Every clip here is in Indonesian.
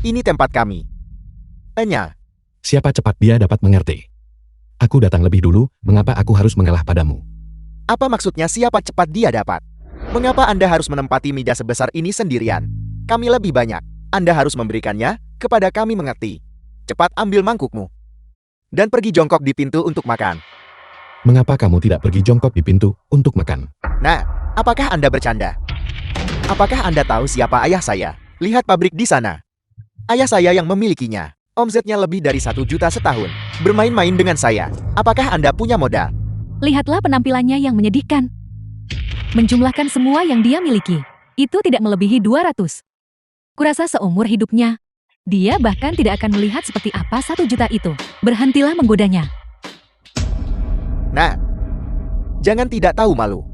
Ini tempat kami. Enya. Siapa cepat dia dapat mengerti. Aku datang lebih dulu, mengapa aku harus mengalah padamu? Apa maksudnya siapa cepat dia dapat? Mengapa Anda harus menempati meja sebesar ini sendirian? Kami lebih banyak. Anda harus memberikannya kepada kami mengerti. Cepat ambil mangkukmu. Dan pergi jongkok di pintu untuk makan. Mengapa kamu tidak pergi jongkok di pintu untuk makan? Nah, apakah Anda bercanda? Apakah Anda tahu siapa ayah saya? Lihat pabrik di sana. Ayah saya yang memilikinya. Omsetnya lebih dari 1 juta setahun. Bermain-main dengan saya. Apakah Anda punya modal? Lihatlah penampilannya yang menyedihkan. Menjumlahkan semua yang dia miliki, itu tidak melebihi 200. Kurasa seumur hidupnya, dia bahkan tidak akan melihat seperti apa 1 juta itu. Berhentilah menggodanya. Nah, jangan tidak tahu malu.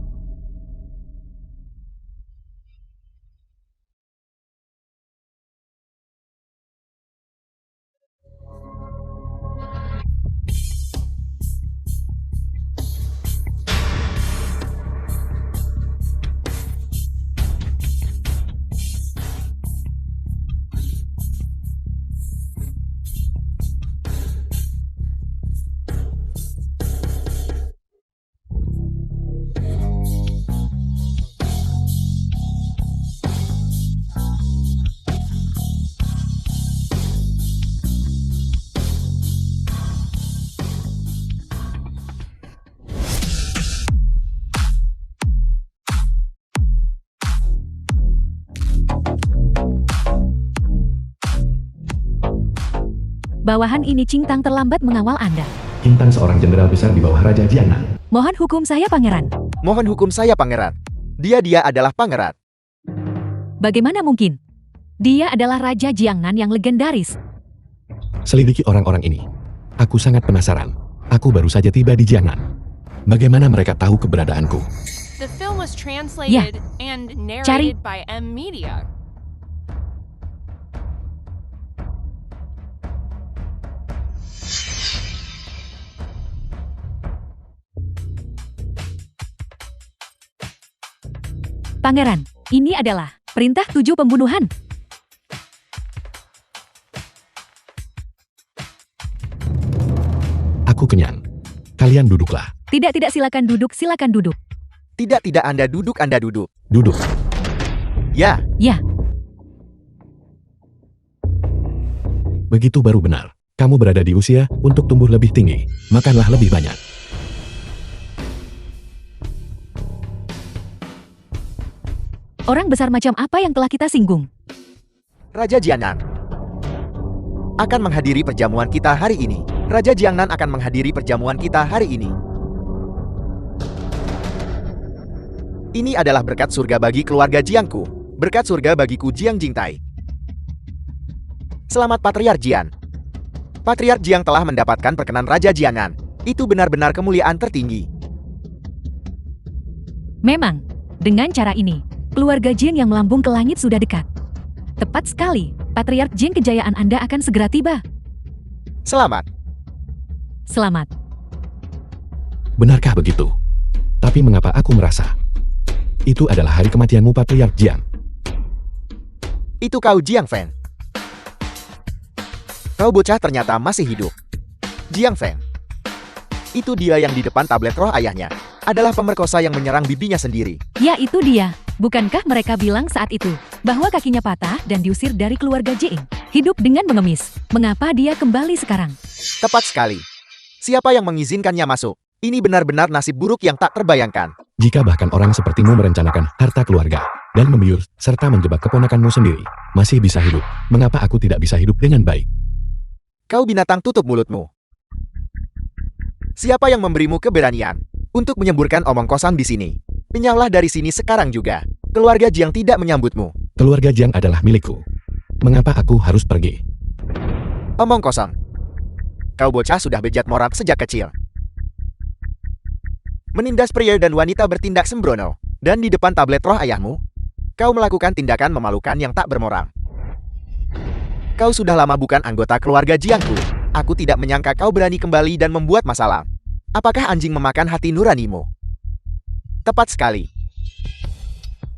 Bawahan ini Cingtang terlambat mengawal Anda. Cingtang seorang jenderal besar di bawah Raja Jiangnan. Mohon hukum saya, Pangeran. Mohon hukum saya, Pangeran. Dia adalah pangeran. Bagaimana mungkin? Dia adalah Raja Jiangnan yang legendaris. Selidiki orang-orang ini. Aku sangat penasaran. Aku baru saja tiba di Jiangnan. Bagaimana mereka tahu keberadaanku? The film was translated and narrated by M Media. Pangeran, ini adalah perintah 7 pembunuhan. Aku kenyang. Kalian duduklah. Tidak, silakan duduk, silakan duduk. Tidak, Anda duduk, Anda duduk. Duduk. Ya. Ya, Begitu baru benar. Kamu berada di usia untuk tumbuh lebih tinggi. Makanlah lebih banyak. orang besar macam apa yang telah kita singgung? Raja Jiangnan akan menghadiri perjamuan kita hari ini. Raja Jiangnan akan menghadiri perjamuan kita hari ini. Ini adalah berkat surga bagi keluarga Jiangku. Berkat surga bagiku Jiang Jingtai. Selamat Patriark Jian. Patriark Jiang telah mendapatkan perkenan Raja Jiangnan. Itu benar-benar kemuliaan tertinggi. Memang, dengan cara ini, keluarga Jiang yang melambung ke langit sudah dekat. Tepat sekali, Patriark Jiang, kejayaan Anda akan segera tiba. Selamat. Selamat. Benarkah begitu? Tapi mengapa aku merasa itu adalah hari kematianmu, Patriark Jiang? Itu kau, Jiang Feng. Kau bocah ternyata masih hidup. Jiang Feng. Itu dia yang di depan tablet roh ayahnya. Adalah pemerkosa yang menyerang bibinya sendiri. Ya, itu dia. Bukankah mereka bilang saat itu bahwa kakinya patah dan diusir dari keluarga Jiang? Hidup dengan mengemis. Mengapa dia kembali sekarang? Tepat sekali. Siapa yang mengizinkannya masuk? Ini benar-benar nasib buruk yang tak terbayangkan. Jika bahkan orang sepertimu merencanakan harta keluarga dan membius serta menjebak keponakanmu sendiri masih bisa hidup, mengapa aku tidak bisa hidup dengan baik? Kau binatang, tutup mulutmu. Siapa yang memberimu keberanian untuk menyemburkan omong kosong di sini? Penyaulah dari sini sekarang juga. Keluarga Jiang tidak menyambutmu. Keluarga Jiang adalah milikku. Mengapa aku harus pergi? Omong kosong. Kau bocah sudah bejat moral sejak kecil. Menindas pria dan wanita bertindak sembrono. Dan di depan tablet roh ayahmu, kau melakukan tindakan memalukan yang tak bermoral. Kau sudah lama bukan anggota keluarga Jiangku. Aku tidak menyangka kau berani kembali dan membuat masalah. Apakah anjing memakan hati nuranimu? Tepat sekali.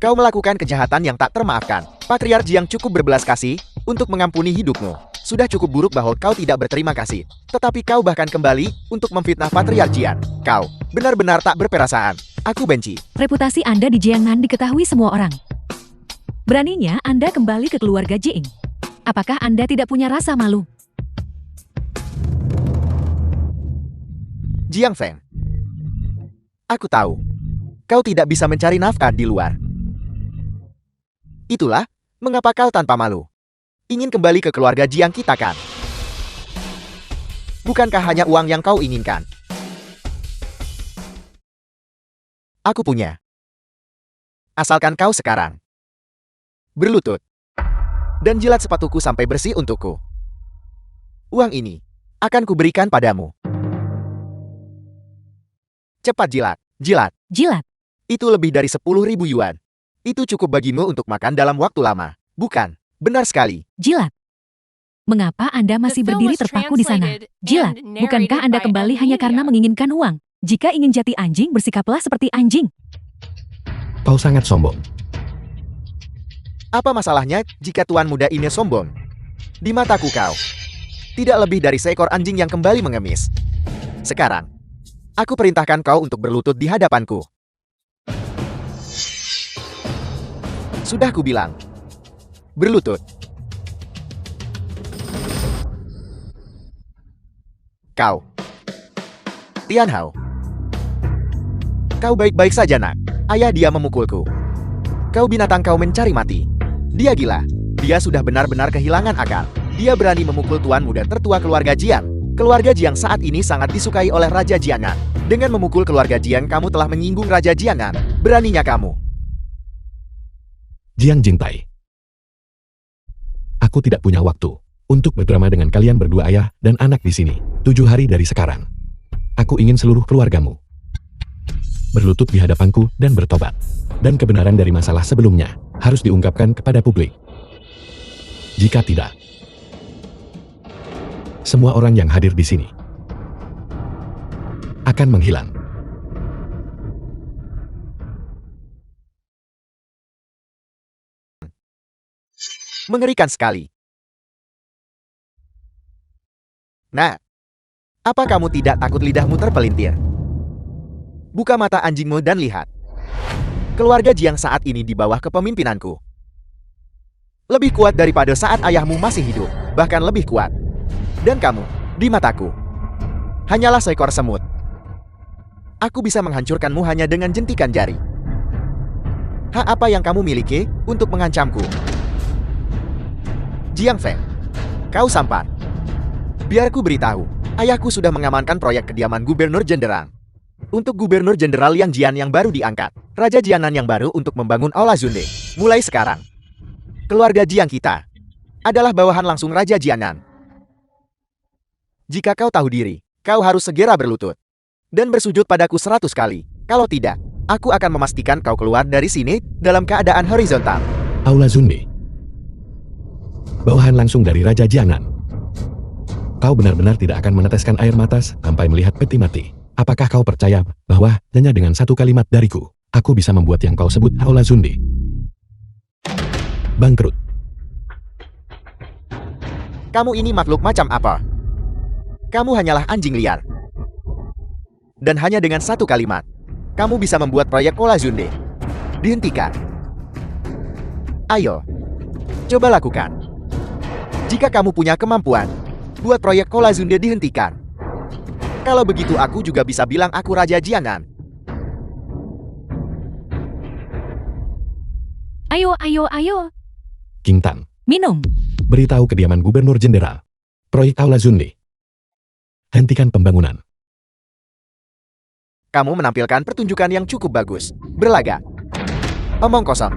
Kau melakukan kejahatan yang tak termaafkan. Patriark Jiang cukup berbelas kasih untuk mengampuni hidupmu. Sudah cukup buruk bahwa kau tidak berterima kasih. Tetapi kau bahkan kembali untuk memfitnah Patriark Jian. Kau benar-benar tak berperasaan. Aku benci. Reputasi Anda di Jiangnan diketahui semua orang. Beraninya Anda kembali ke keluarga Jiing. Apakah Anda tidak punya rasa malu? Jiang Feng. Aku tahu. Kau tidak bisa mencari nafkah di luar. Itulah mengapa kau tanpa malu ingin kembali ke keluarga Jiang kita kan? Bukankah hanya uang yang kau inginkan? Aku punya. Asalkan kau sekarang berlutut dan jilat sepatuku sampai bersih untukku. Uang ini akan kuberikan padamu. Cepat jilat, jilat. Jilat. Itu lebih dari 10.000 yuan. Itu cukup bagimu untuk makan dalam waktu lama. Bukan? Benar sekali. Jilat. Mengapa Anda masih berdiri terpaku di sana? Jilat. Bukankah Anda kembali hanya karena menginginkan uang? Jika ingin jati anjing, bersikaplah seperti anjing. Kau sangat sombong. Apa masalahnya jika tuan muda ini sombong? Di mataku kau tidak lebih dari seekor anjing yang kembali mengemis. Sekarang, aku perintahkan kau untuk berlutut di hadapanku. Sudah kubilang. Berlutut. Kau. Tian Hao. Kau baik-baik saja nak. Ayah dia memukulku. Kau binatang, kau mencari mati. Dia gila. Dia sudah benar-benar kehilangan akal. Dia berani memukul tuan muda tertua keluarga Jiang. Keluarga Jiang saat ini sangat disukai oleh Raja Jiangan. Dengan memukul keluarga Jiang, kamu telah menyinggung Raja Jiangan. Beraninya kamu. Jiang Jingtai. Aku tidak punya waktu untuk berdrama dengan kalian berdua ayah dan anak di sini. 7 hari dari sekarang. Aku ingin seluruh keluargamu berlutut di hadapanku dan bertobat. Dan kebenaran dari masalah sebelumnya harus diungkapkan kepada publik. Jika tidak, semua orang yang hadir di sini akan menghilang. Mengerikan sekali. Nah, apa kamu tidak takut lidahmu terpelintir? Buka mata anjingmu dan lihat. Keluarga Jiang saat ini di bawah kepemimpinanku. Lebih kuat daripada saat ayahmu masih hidup, bahkan lebih kuat. Dan kamu, di mataku, hanyalah seekor semut. Aku bisa menghancurkanmu hanya dengan jentikan jari. Hak apa yang kamu miliki untuk mengancamku? Jiang Feng, kau sampar. Biar ku beritahu, ayahku sudah mengamankan proyek kediaman Gubernur Jenderal. Untuk Gubernur Jenderal Yang Jian yang baru diangkat, Raja Jianan yang baru untuk membangun Aula Zunde. Mulai sekarang, keluarga Jiang kita adalah bawahan langsung Raja Jianan. Jika kau tahu diri, kau harus segera berlutut dan bersujud padaku 100 kali. Kalau tidak, aku akan memastikan kau keluar dari sini dalam keadaan horizontal. Aula Zunde. Bawahan langsung dari Raja Jianan. Kau benar-benar tidak akan meneteskan air mata sampai melihat peti mati. Apakah kau percaya bahwa hanya dengan satu kalimat dariku, aku bisa membuat yang kau sebut Aula Zunde bangkrut? Kamu ini makhluk macam apa? Kamu hanyalah anjing liar. Dan hanya dengan satu kalimat, kamu bisa membuat proyek Aula Zunde dihentikan. Ayo, coba lakukan. Jika kamu punya kemampuan, buat proyek Aula Zunde dihentikan. Kalau begitu aku juga bisa bilang aku Raja Jianan. Ayo, ayo, ayo. King Tan, Minum. beritahu kediaman Gubernur Jenderal. Proyek Aula Zunde. Hentikan pembangunan. Kamu menampilkan pertunjukan yang cukup bagus. Berlagak. Omong kosong.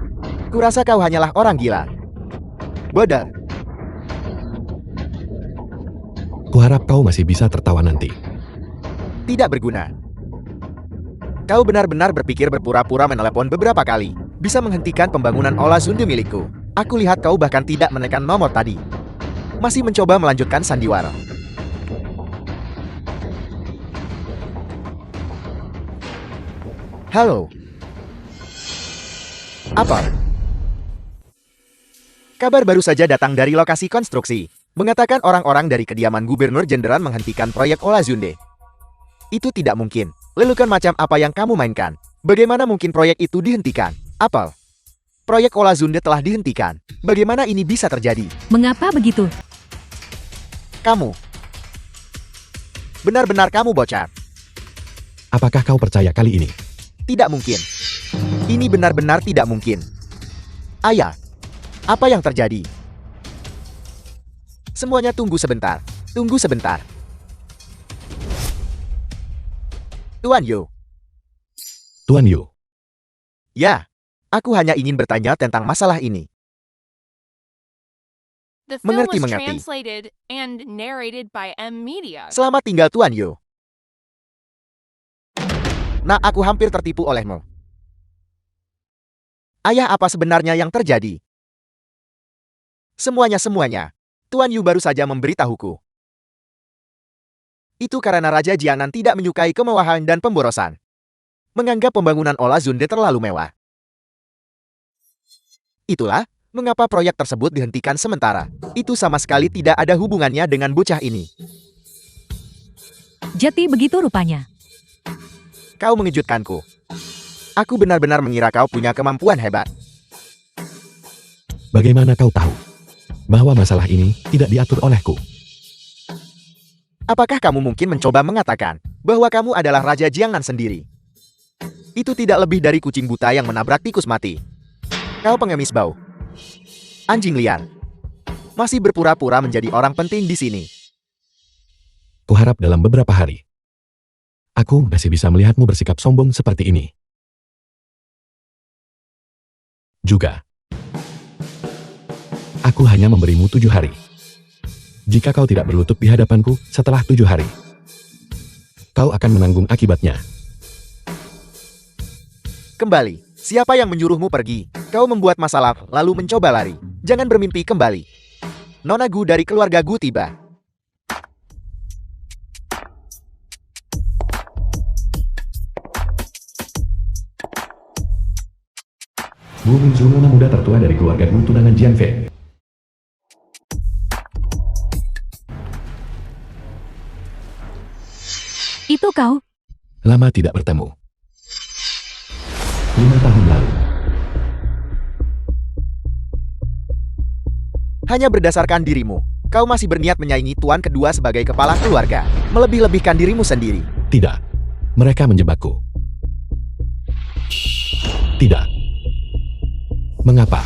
Kurasa kau hanyalah orang gila. Bodoh. Kuharap kau masih bisa tertawa nanti. Tidak berguna. Kau benar-benar berpikir berpura-pura menelepon beberapa kali. Bisa menghentikan pembangunan Aula Zunde milikku. Aku lihat kau bahkan tidak menekan nomor tadi. Masih mencoba melanjutkan sandiwara. Halo. Apa? Kabar baru saja datang dari lokasi konstruksi, mengatakan orang-orang dari kediaman Gubernur Jenderal menghentikan proyek Olazunde. Itu tidak mungkin. Lelukan macam apa yang kamu mainkan? Bagaimana mungkin proyek itu dihentikan? Apel. Proyek Olazunde telah dihentikan. Bagaimana ini bisa terjadi? Mengapa begitu? Kamu. Benar-benar kamu bocor. Apakah kau percaya kali ini? Tidak mungkin. Ini benar-benar tidak mungkin. Ayah, apa yang terjadi? Semuanya tunggu sebentar. Tunggu sebentar. Tuan Yu. Tuan Yu, Ya, aku hanya ingin bertanya tentang masalah ini. The film Mengerti, was mengerti. translated and narrated by M Media. Selamat tinggal Tuan Yu. Nah, aku hampir tertipu olehmu. Ayah, apa sebenarnya yang terjadi? Semuanya. Tuan Yu baru saja memberitahuku. Itu karena Raja Jiangnan tidak menyukai kemewahan dan pemborosan. Menganggap pembangunan Olazunde terlalu mewah. Itulah mengapa proyek tersebut dihentikan sementara. Itu sama sekali tidak ada hubungannya dengan bocah ini. Jadi begitu rupanya. Kau mengejutkanku. Aku benar-benar mengira kau punya kemampuan hebat. bagaimana kau tahu bahwa masalah ini tidak diatur olehku? Apakah kamu mungkin mencoba mengatakan bahwa kamu adalah Raja Jiangnan sendiri? Itu tidak lebih dari kucing buta yang menabrak tikus mati. Kau pengemis bau. Anjing liar. Masih berpura-pura menjadi orang penting di sini. Kuharap dalam beberapa hari, aku masih bisa melihatmu bersikap sombong seperti ini. Juga, aku hanya memberimu 7 hari. Jika kau tidak berlutut di hadapanku setelah 7 hari, kau akan menanggung akibatnya. Kembali. Siapa yang menyuruhmu pergi? Kau membuat masalah, lalu mencoba lari. Jangan bermimpi kembali. Nona Gu dari keluarga Gu tiba. Bu Mingzu, nona muda tertua dari keluarga Gu tunangan Jian Fei. Itu kau? Lama tidak bertemu. 5 tahun lalu. Hanya berdasarkan dirimu, kau masih berniat menyaingi tuan kedua sebagai kepala keluarga. Melebih-lebihkan dirimu sendiri. Tidak. Mereka menjebakku. Tidak. Mengapa?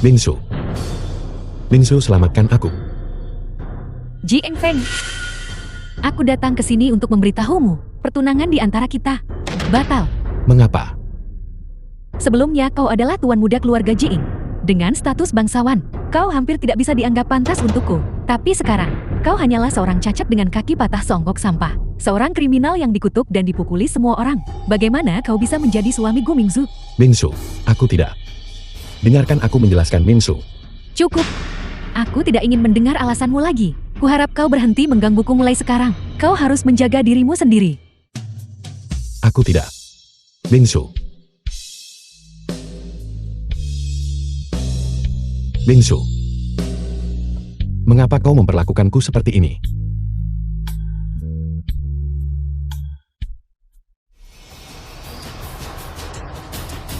Bingsu. Bingsu, selamatkan aku. Ji Engfeng. Aku datang ke sini untuk memberitahumu, pertunangan di antara kita batal. Mengapa? Sebelumnya kau adalah tuan muda keluarga Jiing. Dengan status bangsawan, kau hampir tidak bisa dianggap pantas untukku. Tapi sekarang, kau hanyalah seorang cacat dengan kaki patah songgok sampah. Seorang kriminal yang dikutuk dan dipukuli semua orang. Bagaimana kau bisa menjadi suami Gu Mingzu? Bingsu, aku tidak. Dengarkan aku menjelaskan, Bingsu. Cukup. Aku tidak ingin mendengar alasanmu lagi. Kuharap kau berhenti menggangguku mulai sekarang. Kau harus menjaga dirimu sendiri. Aku tidak. Bingsu. Bingsu. Mengapa kau memperlakukanku seperti ini?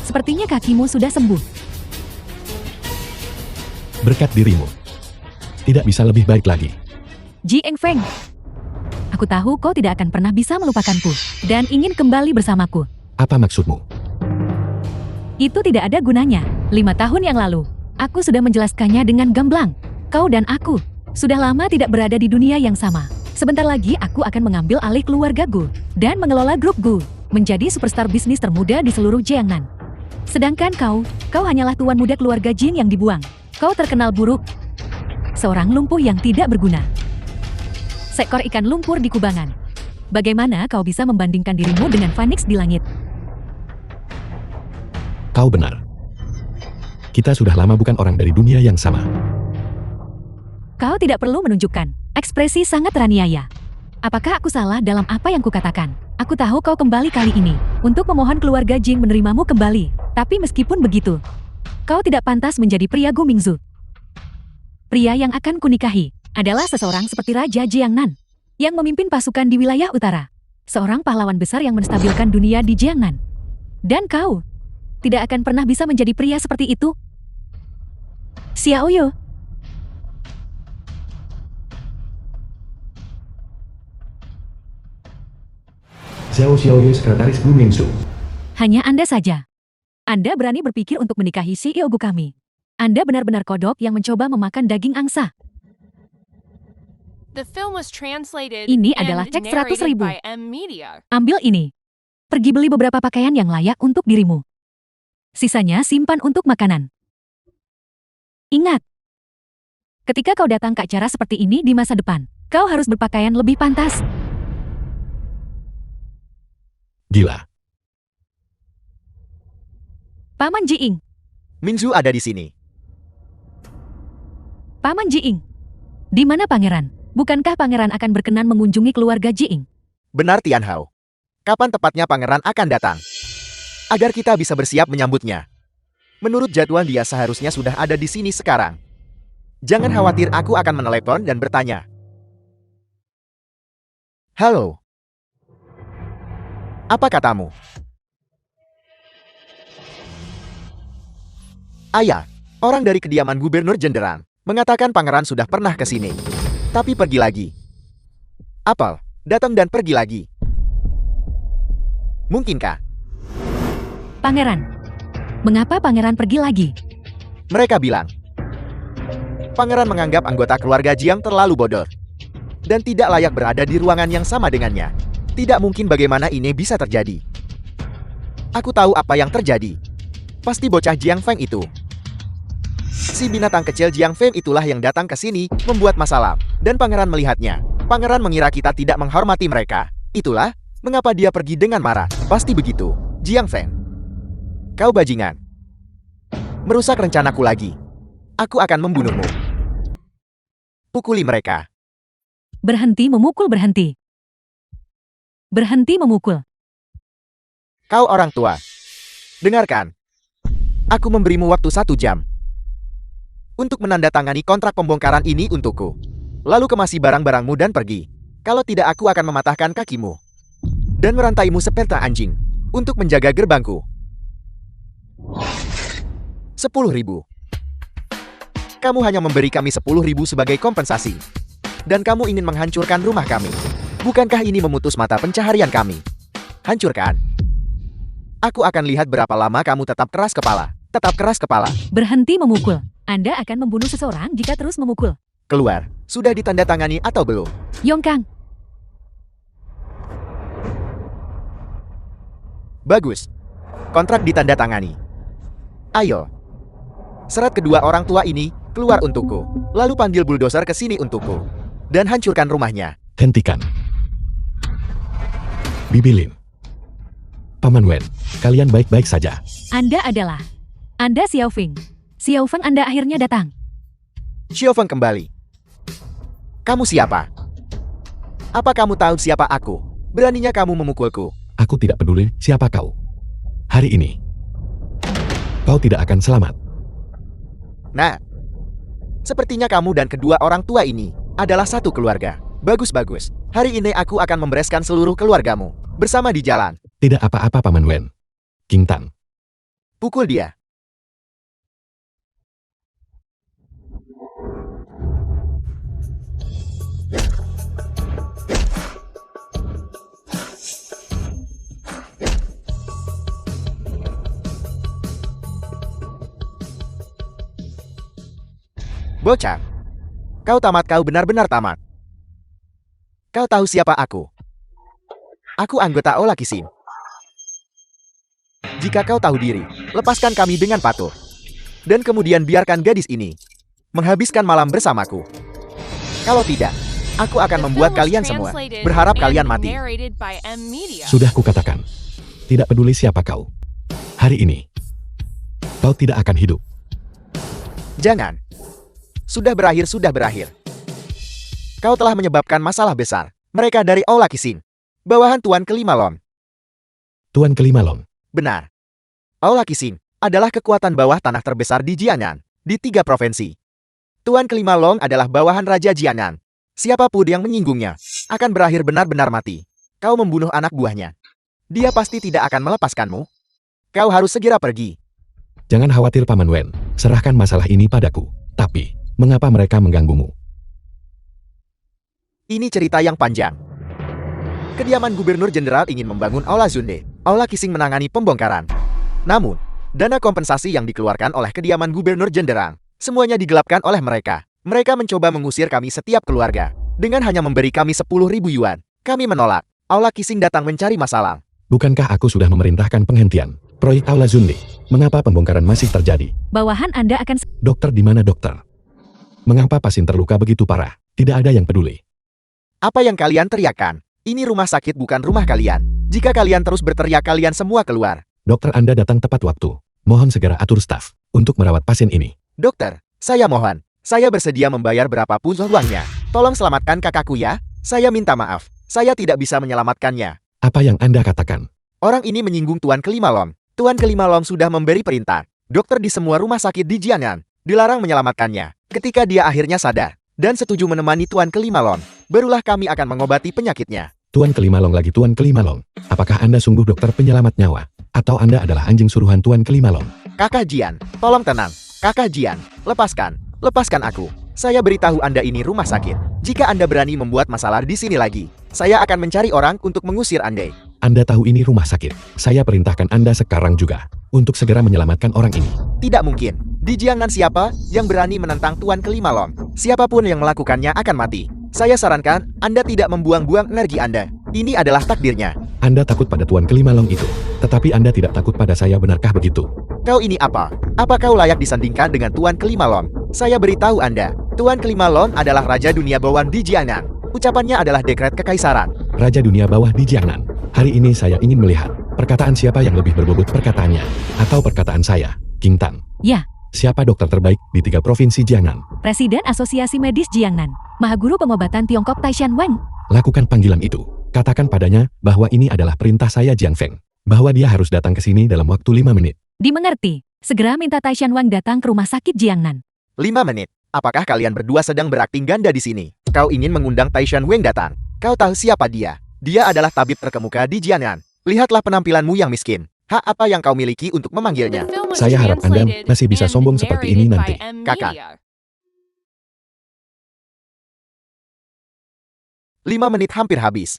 Sepertinya kakimu sudah sembuh. Berkat dirimu, tidak bisa lebih baik lagi. Ji Engfeng. Aku tahu kau tidak akan pernah bisa melupakanku dan ingin kembali bersamaku. Apa maksudmu? Itu tidak ada gunanya. 5 tahun yang lalu, aku sudah menjelaskannya dengan gamblang. Kau dan aku sudah lama tidak berada di dunia yang sama. Sebentar lagi aku akan mengambil alih keluarga Gu dan mengelola grup Gu menjadi superstar bisnis termuda di seluruh Jiangnan. Sedangkan kau hanyalah tuan muda keluarga Jin yang dibuang. Kau terkenal buruk. Seorang lumpuh yang tidak berguna. Seekor ikan lumpur di kubangan. Bagaimana kau bisa membandingkan dirimu dengan Phoenix di langit? Kau benar. Kita sudah lama bukan orang dari dunia yang sama. Kau tidak perlu menunjukkan ekspresi sangat teraniaya. Apakah aku salah dalam apa yang kukatakan? Aku tahu kau kembali kali ini untuk memohon keluarga Jing menerimamu kembali. Tapi meskipun begitu, kau tidak pantas menjadi pria Gu Mingzu. Pria yang akan kunikahi adalah seseorang seperti Raja Jiangnan yang memimpin pasukan di wilayah utara. Seorang pahlawan besar yang menstabilkan dunia di Jiangnan. Dan kau tidak akan pernah bisa menjadi pria seperti itu. Xiaoyu. Xiao Xiaoyu, sekretaris Gu Mingzu. Hanya Anda saja. Anda berani berpikir untuk menikahi CEO Gu kami. Anda benar-benar kodok yang mencoba memakan daging angsa. The film was translated Ini adalah and cek 100.000. narrated by M Media. Ambil ini. Pergi beli beberapa pakaian yang layak untuk dirimu. Sisanya simpan untuk makanan. Ingat, ketika kau datang ke acara seperti ini di masa depan, kau harus berpakaian lebih pantas. Gila. Paman Jiing, Mingzu ada di sini. Paman Jiing. Di mana pangeran? Bukankah pangeran akan berkenan mengunjungi keluarga Jiing? Benar Tian Hao. Kapan tepatnya pangeran akan datang? Agar kita bisa bersiap menyambutnya. Menurut jadwal dia seharusnya sudah ada di sini sekarang. Jangan khawatir, aku akan menelepon dan bertanya. Halo. Apa katamu? Ayah, orang dari kediaman Gubernur Jenderal, mengatakan pangeran sudah pernah ke sini. Tapi pergi lagi. Apel, datang dan pergi lagi. Mungkinkah? Pangeran. Mengapa pangeran pergi lagi? Mereka bilang. Pangeran menganggap anggota keluarga Jiang terlalu bodoh. Dan tidak layak berada di ruangan yang sama dengannya. Tidak mungkin, bagaimana ini bisa terjadi. Aku tahu apa yang terjadi. Pasti bocah Jiang Feng itu. Si binatang kecil Jiang Feng itulah yang datang ke sini, membuat masalah. Dan pangeran melihatnya. Pangeran mengira kita tidak menghormati mereka. Itulah mengapa dia pergi dengan marah. Pasti begitu, Jiang Feng. Kau bajingan. Merusak rencanaku lagi. Aku akan membunuhmu. Pukuli mereka. Berhenti memukul, berhenti. Berhenti memukul. Kau orang tua. Dengarkan. Aku memberimu waktu 1 jam. Untuk menandatangani kontrak pembongkaran ini untukku. Lalu kemasi barang-barangmu dan pergi. Kalau tidak, aku akan mematahkan kakimu. Dan merantaimu seperti anjing. Untuk menjaga gerbangku. 10.000. Kamu hanya memberi kami 10.000 sebagai kompensasi. Dan kamu ingin menghancurkan rumah kami. Bukankah ini memutus mata pencaharian kami? Hancurkan. Aku akan lihat berapa lama kamu tetap keras kepala. Tetap keras kepala. Berhenti memukul. Anda akan membunuh seseorang jika terus memukul. Keluar. Sudah ditandatangani atau belum? Yongkang. Bagus. Kontrak ditandatangani. Ayo. Serat kedua orang tua ini keluar untukku. Lalu panggil bulldozer ke sini untukku. Dan hancurkan rumahnya. Hentikan. Bibilin. Paman Wen, kalian baik-baik saja. Anda adalah. Anda Xiao Feng. Xiao Feng, Anda akhirnya datang. Xiao Feng kembali. Kamu siapa? Apa kamu tahu siapa aku? Beraninya kamu memukulku. Aku tidak peduli siapa kau. Hari ini, kau tidak akan selamat. Nah, sepertinya kamu dan kedua orang tua ini adalah satu keluarga. Bagus-bagus. Hari ini aku akan membereskan seluruh keluargamu. Bersama di jalan. Tidak apa-apa Paman Wen. King Tan. Pukul dia. Bocah. Kau tamat, kau benar-benar tamat. Kau tahu siapa aku? Aku anggota Olakisin. Jika kau tahu diri, lepaskan kami dengan patuh. Dan kemudian biarkan gadis ini menghabiskan malam bersamaku. Kalau tidak, aku akan membuat kalian semua berharap kalian mati. Sudah kukatakan. Tidak peduli siapa kau. Hari ini, kau tidak akan hidup. Jangan. Sudah berakhir, sudah berakhir. Kau telah menyebabkan masalah besar. Mereka dari Olakisin. Bawahan Tuan Kelima Lon. Tuan Kelimalong. Benar. Aula Qixing adalah kekuatan bawah tanah terbesar di Jiangnan, di 3 provinsi. Tuan Kelimalong adalah bawahan Raja Jiangnan. Siapapun yang menyinggungnya akan berakhir benar-benar mati. Kau membunuh anak buahnya. Dia pasti tidak akan melepaskanmu. Kau harus segera pergi. Jangan khawatir Paman Wen, serahkan masalah ini padaku. Tapi, mengapa mereka mengganggumu? Ini cerita yang panjang. Kediaman Gubernur Jenderal ingin membangun Aula Zunde. Aula Qixing menangani pembongkaran. Namun, dana kompensasi yang dikeluarkan oleh kediaman Gubernur Jenderal, semuanya digelapkan oleh mereka. Mereka mencoba mengusir kami setiap keluarga. Dengan hanya memberi kami 10.000 yuan. Kami menolak. Aula Qixing datang mencari masalah. Bukankah aku sudah memerintahkan penghentian proyek Aula Zunde? Mengapa pembongkaran masih terjadi? Bawahan Anda akan... Dokter di mana dokter? Mengapa pasien terluka begitu parah? Tidak ada yang peduli. Apa yang kalian teriakkan? Ini rumah sakit bukan rumah kalian. Jika kalian terus berteriak kalian semua keluar. Dokter Anda datang tepat waktu. Mohon segera atur staf untuk merawat pasien ini. Dokter, saya mohon. Saya bersedia membayar berapapun uangnya. Tolong selamatkan kakakku ya. Saya minta maaf. Saya tidak bisa menyelamatkannya. Apa yang Anda katakan? Orang ini menyinggung Tuan Kelimalong. Tuan Kelimalong sudah memberi perintah. Dokter di semua rumah sakit di Jiangnan dilarang menyelamatkannya. Ketika dia akhirnya sadar dan setuju menemani Tuan Kelimalong, barulah kami akan mengobati penyakitnya. Tuan Kelimalong lagi Tuan Kelimalong. Apakah Anda sungguh dokter penyelamat nyawa? Atau Anda adalah anjing suruhan Tuan Kelimalong? Kakak Jian, tolong tenang. Kakak Jian, lepaskan. Lepaskan aku. Saya beritahu Anda ini rumah sakit. Jika Anda berani membuat masalah di sini lagi, saya akan mencari orang untuk mengusir Anda. Anda tahu ini rumah sakit. Saya perintahkan Anda sekarang juga untuk segera menyelamatkan orang ini. Tidak mungkin. Di Jiangnan siapa yang berani menentang Tuan Kelimalong? Siapapun yang melakukannya akan mati. Saya sarankan Anda tidak membuang-buang energi Anda. Ini adalah takdirnya. Anda takut pada Tuan Kelimalong itu, tetapi Anda tidak takut pada saya, benarkah begitu? Kau ini apa? Apa kau layak disandingkan dengan Tuan Kelimalong? Saya beritahu Anda, Tuan Kelimalong adalah Raja Dunia Bawah di Jiangnan. Ucapannya adalah dekret kekaisaran. Raja Dunia Bawah di Jiangnan. Hari ini saya ingin melihat perkataan siapa yang lebih berbobot perkataannya, atau perkataan saya, King Tan. Ya. Siapa dokter terbaik di 3 provinsi Jiangnan? Presiden Asosiasi Medis Jiangnan, Mahaguru Pengobatan Tiongkok Taishan Wang. Lakukan panggilan itu. Katakan padanya bahwa ini adalah perintah saya Jiang Feng. Bahwa dia harus datang ke sini dalam waktu 5 menit. Dimengerti. Segera minta Taishan Wang datang ke rumah sakit Jiangnan. 5 menit. Apakah kalian berdua sedang berakting ganda di sini? Kau ingin mengundang Taishan Wang datang. Kau tahu siapa dia? Dia adalah tabib terkemuka di Jiangnan. Lihatlah penampilanmu yang miskin. Hak apa yang kau miliki untuk memanggilnya? Saya harap Anda masih bisa sombong seperti ini nanti. Kakak. 5 menit hampir habis.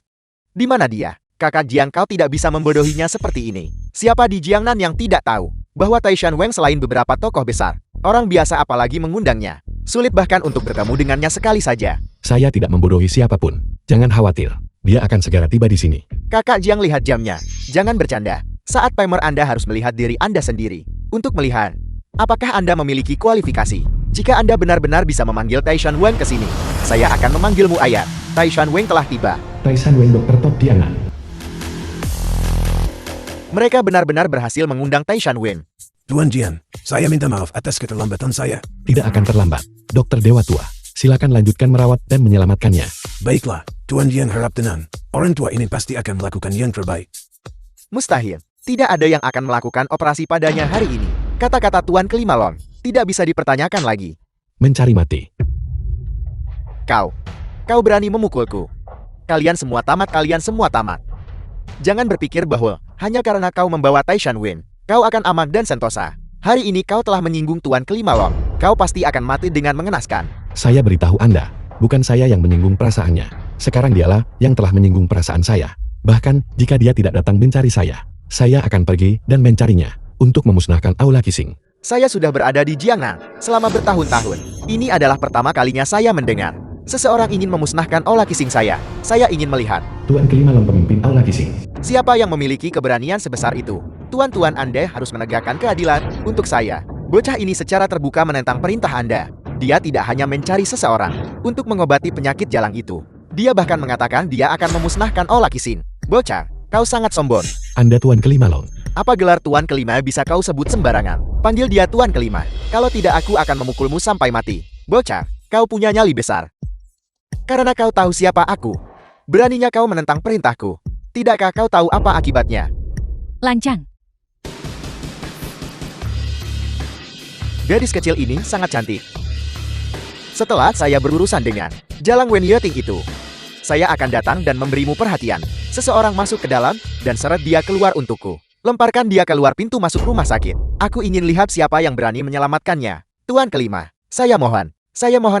Di mana dia? Kakak Jiang, kau tidak bisa membodohinya seperti ini. Siapa di Jiangnan yang tidak tahu bahwa Taishan Wang selain beberapa tokoh besar, orang biasa apalagi mengundangnya. Sulit bahkan untuk bertemu dengannya sekali saja. Saya tidak membodohi siapapun. Jangan khawatir. Dia akan segera tiba di sini. Kakak Jiang, lihat jamnya. Jangan bercanda. Saat timer Anda harus melihat diri Anda sendiri. Untuk melihat, apakah Anda memiliki kualifikasi. Jika Anda benar-benar bisa memanggil Taishan Wang ke sini, saya akan memanggilmu ayat. Taishan Wang telah tiba. Taishan Wang dokter top Jiangnan. Mereka benar-benar berhasil mengundang Taishan Wang. Tuan Jian, saya minta maaf atas keterlambatan saya. Tidak akan terlambat. Dokter Dewa Tua, silakan lanjutkan merawat dan menyelamatkannya. Baiklah, Tuan Jian harap tenang. Orang tua ini pasti akan melakukan yang terbaik. Mustahil. Tidak ada yang akan melakukan operasi padanya hari ini. Kata-kata Tuan Kelimalong tidak bisa dipertanyakan lagi. Mencari mati. Kau berani memukulku. Kalian semua tamat. Jangan berpikir bahwa hanya karena kau membawa Taishan Wang, kau akan aman dan sentosa. Hari ini kau telah menyinggung Tuan Kelimalong. Kau pasti akan mati dengan mengenaskan. Saya beritahu Anda, bukan saya yang menyinggung perasaannya. Sekarang dialah yang telah menyinggung perasaan saya. Bahkan, jika dia tidak datang mencari saya akan pergi dan mencarinya untuk memusnahkan Aula Qixing. Saya sudah berada di Jiangnan selama bertahun-tahun. Ini adalah pertama kalinya saya mendengar seseorang ingin memusnahkan Aula Qixing saya. Saya ingin melihat. Tuan Kelimalong pemimpin Aula Qixing. Siapa yang memiliki keberanian sebesar itu? Tuan-tuan, Anda harus menegakkan keadilan untuk saya. Bocah ini secara terbuka menentang perintah Anda. Dia tidak hanya mencari seseorang untuk mengobati penyakit jalang itu. Dia bahkan mengatakan dia akan memusnahkan Aula Qixing. Bocah, kau sangat sombong. Anda Tuan Kelimalong. Apa gelar Tuan Kelima bisa kau sebut sembarangan? Panggil dia Tuan Kelima. Kalau tidak, aku akan memukulmu sampai mati. Bocah, kau punya nyali besar. Karena kau tahu siapa aku. Beraninya kau menentang perintahku. Tidakkah kau tahu apa akibatnya? Lancang. Gadis kecil ini sangat cantik. Setelah saya berurusan dengan Jalang Wen Yeting itu, saya akan datang dan memberimu perhatian. Seseorang masuk ke dalam dan seret dia keluar untukku. Lemparkan dia keluar pintu masuk rumah sakit. Aku ingin lihat siapa yang berani menyelamatkannya. Tuan kelima, saya mohon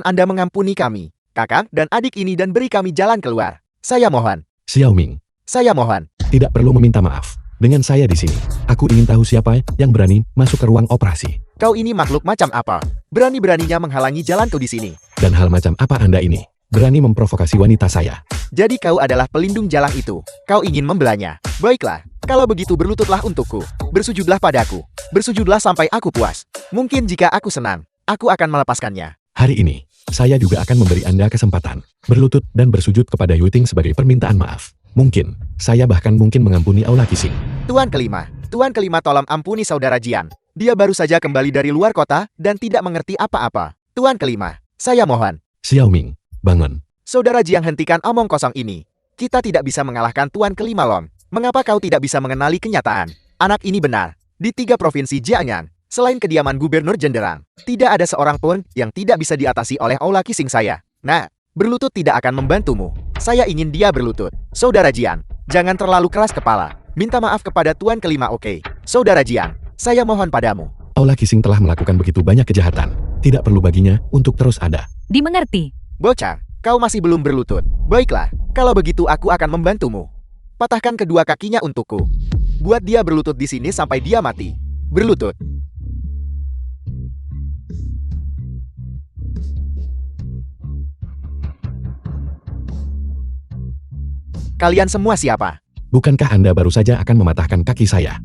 Anda mengampuni kami, kakak dan adik ini dan beri kami jalan keluar. Saya mohon. Xiao Ming, Saya mohon. tidak perlu meminta maaf. Dengan saya di sini, aku ingin tahu siapa yang berani masuk ke ruang operasi. Kau ini makhluk macam apa? Berani-beraninya menghalangi jalanku di sini. Dan hal macam apa Anda ini? Berani memprovokasi wanita saya. Jadi kau adalah pelindung jalang itu. Kau ingin membelanya. Baiklah, kalau begitu berlututlah untukku. Bersujudlah padaku. Bersujudlah sampai aku puas. Mungkin jika aku senang, aku akan melepaskannya. Hari ini, saya juga akan memberi Anda kesempatan berlutut dan bersujud kepada Yuting sebagai permintaan maaf. Mungkin, saya bahkan mungkin mengampuni Aula Qixing. Tuan kelima tolong ampuni saudara Jian. Dia baru saja kembali dari luar kota dan tidak mengerti apa-apa. Tuan kelima, saya mohon. Xiao Ming, bangun. Saudara Jiang, hentikan omong kosong ini. Kita tidak bisa mengalahkan Tuan kelima Long. Mengapa kau tidak bisa mengenali kenyataan? Anak ini benar. Di 3 provinsi Jiangnan, selain kediaman Gubernur Jenderang, tidak ada seorang pun yang tidak bisa diatasi oleh Aula Qixing saya. Nah, berlutut tidak akan membantumu. Saya ingin dia berlutut. Saudara Jian, jangan terlalu keras kepala. Minta maaf kepada Tuan kelima, oke? Saudara Jian, saya mohon padamu. Aula Qixing telah melakukan begitu banyak kejahatan. Tidak perlu baginya untuk terus ada. Dimengerti. Bocah, kau masih belum berlutut. Baiklah, kalau begitu aku akan membantumu. Patahkan kedua kakinya untukku. Buat dia berlutut di sini sampai dia mati. Berlutut. Kalian semua siapa? Bukankah Anda baru saja akan mematahkan kaki saya?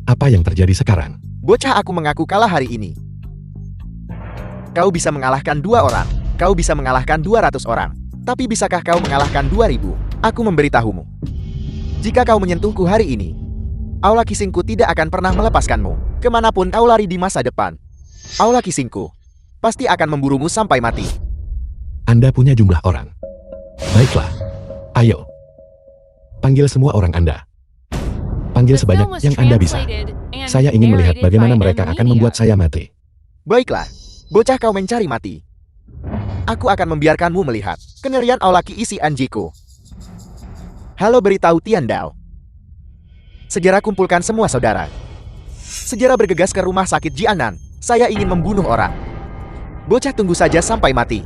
Apa yang terjadi sekarang? Bocah, aku mengaku kalah hari ini. Kau bisa mengalahkan 2 orang. Kau bisa mengalahkan 200 orang. Tapi bisakah kau mengalahkan 2000? Aku memberitahumu. Jika kau menyentuhku hari ini, Aula Qixingku tidak akan pernah melepaskanmu. Kemanapun kau lari di masa depan, Aula Qixingku pasti akan memburumu sampai mati. Anda punya jumlah orang. Baiklah. Ayo. Panggil semua orang Anda. Panggil The film sebanyak was yang Anda bisa. translated and Saya ingin melihat narrated bagaimana by mereka M. akan Media. membuat saya mati. Baiklah, bocah, kau mencari mati. Aku akan membiarkanmu melihat kengerian Aula Qixing Anjiku. Halo, beritahu Tian Dao. Segera kumpulkan semua saudara. Segera bergegas ke rumah sakit Jianan. Saya ingin membunuh orang. Bocah, tunggu saja sampai mati.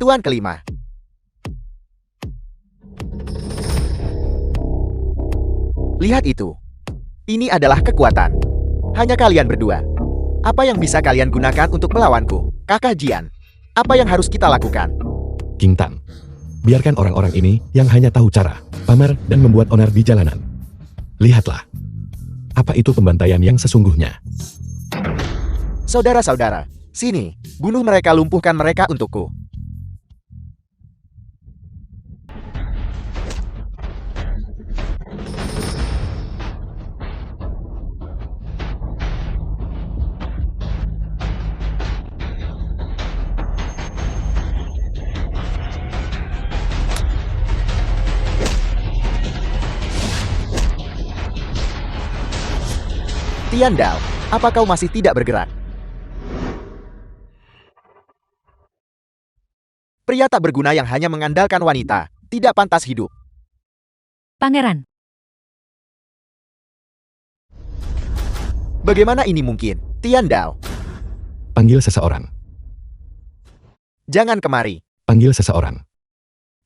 Tuan kelima. Lihat itu. Ini adalah kekuatan. Hanya kalian berdua. Apa yang bisa kalian gunakan untuk melawanku? Kakak Jian. Apa yang harus kita lakukan? King Tan. Biarkan orang-orang ini yang hanya tahu cara pamer dan membuat onar di jalanan. Lihatlah. Apa itu pembantaian yang sesungguhnya? Saudara-saudara, sini. Bunuh mereka, lumpuhkan mereka untukku. Tian Dao, apa kau masih tidak bergerak? Pria tak berguna yang hanya mengandalkan wanita, tidak pantas hidup. Pangeran. Bagaimana ini mungkin? Tian Dao, Panggil seseorang. jangan kemari. Panggil seseorang.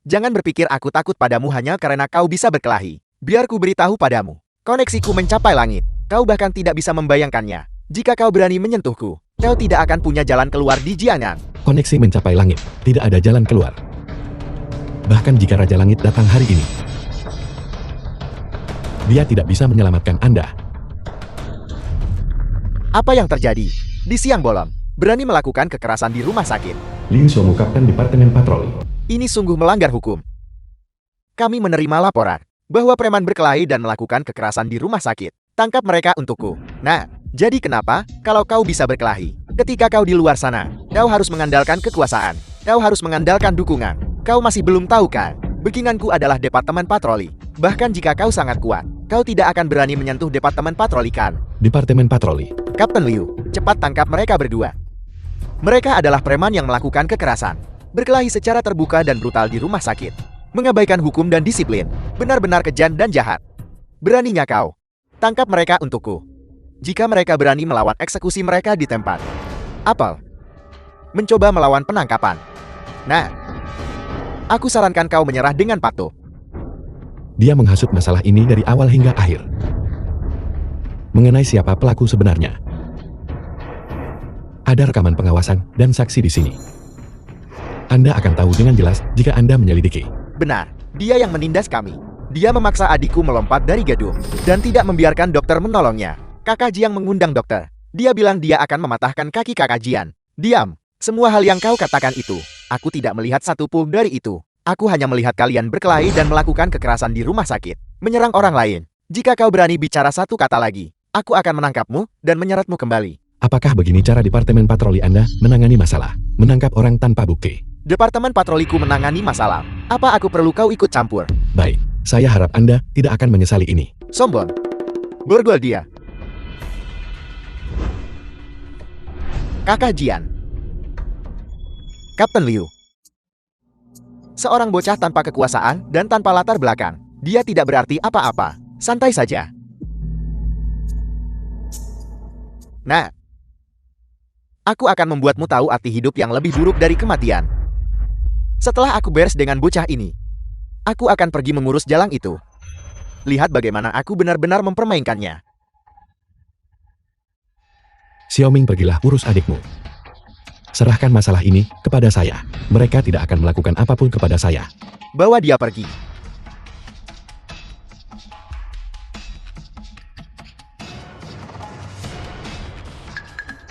Jangan berpikir aku takut padamu hanya karena kau bisa berkelahi. Biar ku beritahu padamu. Koneksiku mencapai langit. Kau bahkan tidak bisa membayangkannya. Jika kau berani menyentuhku, kau tidak akan punya jalan keluar di Jianan. Koneksi mencapai langit. Tidak ada jalan keluar. Bahkan jika Raja Langit datang hari ini, dia tidak bisa menyelamatkan Anda. Apa yang terjadi? Di siang bolong, berani melakukan kekerasan di rumah sakit. Lin Xiaomu, Kapten Departemen Patroli. Ini sungguh melanggar hukum. Kami menerima laporan bahwa preman berkelahi dan melakukan kekerasan di rumah sakit. Tangkap mereka untukku. Nah, jadi kenapa kalau kau bisa berkelahi? Ketika kau di luar sana, kau harus mengandalkan kekuasaan. Kau harus mengandalkan dukungan. Kau masih belum tahu kan? Bikinanku adalah departemen patroli. Bahkan jika kau sangat kuat, kau tidak akan berani menyentuh departemen patroli kan? Departemen patroli. Kapten Liu, cepat tangkap mereka berdua. Mereka adalah preman yang melakukan kekerasan, berkelahi secara terbuka dan brutal di rumah sakit, mengabaikan hukum dan disiplin, benar-benar kejam dan jahat. Beraninya kau? Tangkap mereka untukku. Jika mereka berani melawan eksekusi mereka di tempat. Apel. Mencoba melawan penangkapan. Nah, aku sarankan kau menyerah dengan patuh. Dia menghasut masalah ini dari awal hingga akhir. Mengenai siapa pelaku sebenarnya. Ada rekaman pengawasan dan saksi di sini. Anda akan tahu dengan jelas jika Anda menyelidiki. Benar, dia yang menindas kami. Dia memaksa adikku melompat dari gedung dan tidak membiarkan dokter menolongnya. Kakak Jiang mengundang dokter. Dia bilang dia akan mematahkan kaki kakak Jian. Diam. Semua hal yang kau katakan itu, aku tidak melihat satu pun dari itu. Aku hanya melihat kalian berkelahi dan melakukan kekerasan di rumah sakit, menyerang orang lain. Jika kau berani bicara satu kata lagi, aku akan menangkapmu dan menyeretmu kembali. Apakah begini cara Departemen Patroli Anda menangani masalah? Menangkap orang tanpa bukti. Departemen patroliku menangani masalah. Apa aku perlu kau ikut campur? Baik, saya harap Anda tidak akan menyesali ini. Sombong. Borgol dia. Kakak Jian. Kapten Liu. Seorang bocah tanpa kekuasaan dan tanpa latar belakang. Dia tidak berarti apa-apa. Santai saja. Nah, aku akan membuatmu tahu arti hidup yang lebih buruk dari kematian. Setelah aku beres dengan bocah ini, aku akan pergi mengurus jalang itu. Lihat bagaimana aku benar-benar mempermainkannya. Xiaoming, pergilah urus adikmu. Serahkan masalah ini kepada saya. Mereka tidak akan melakukan apapun kepada saya. Bawa dia pergi.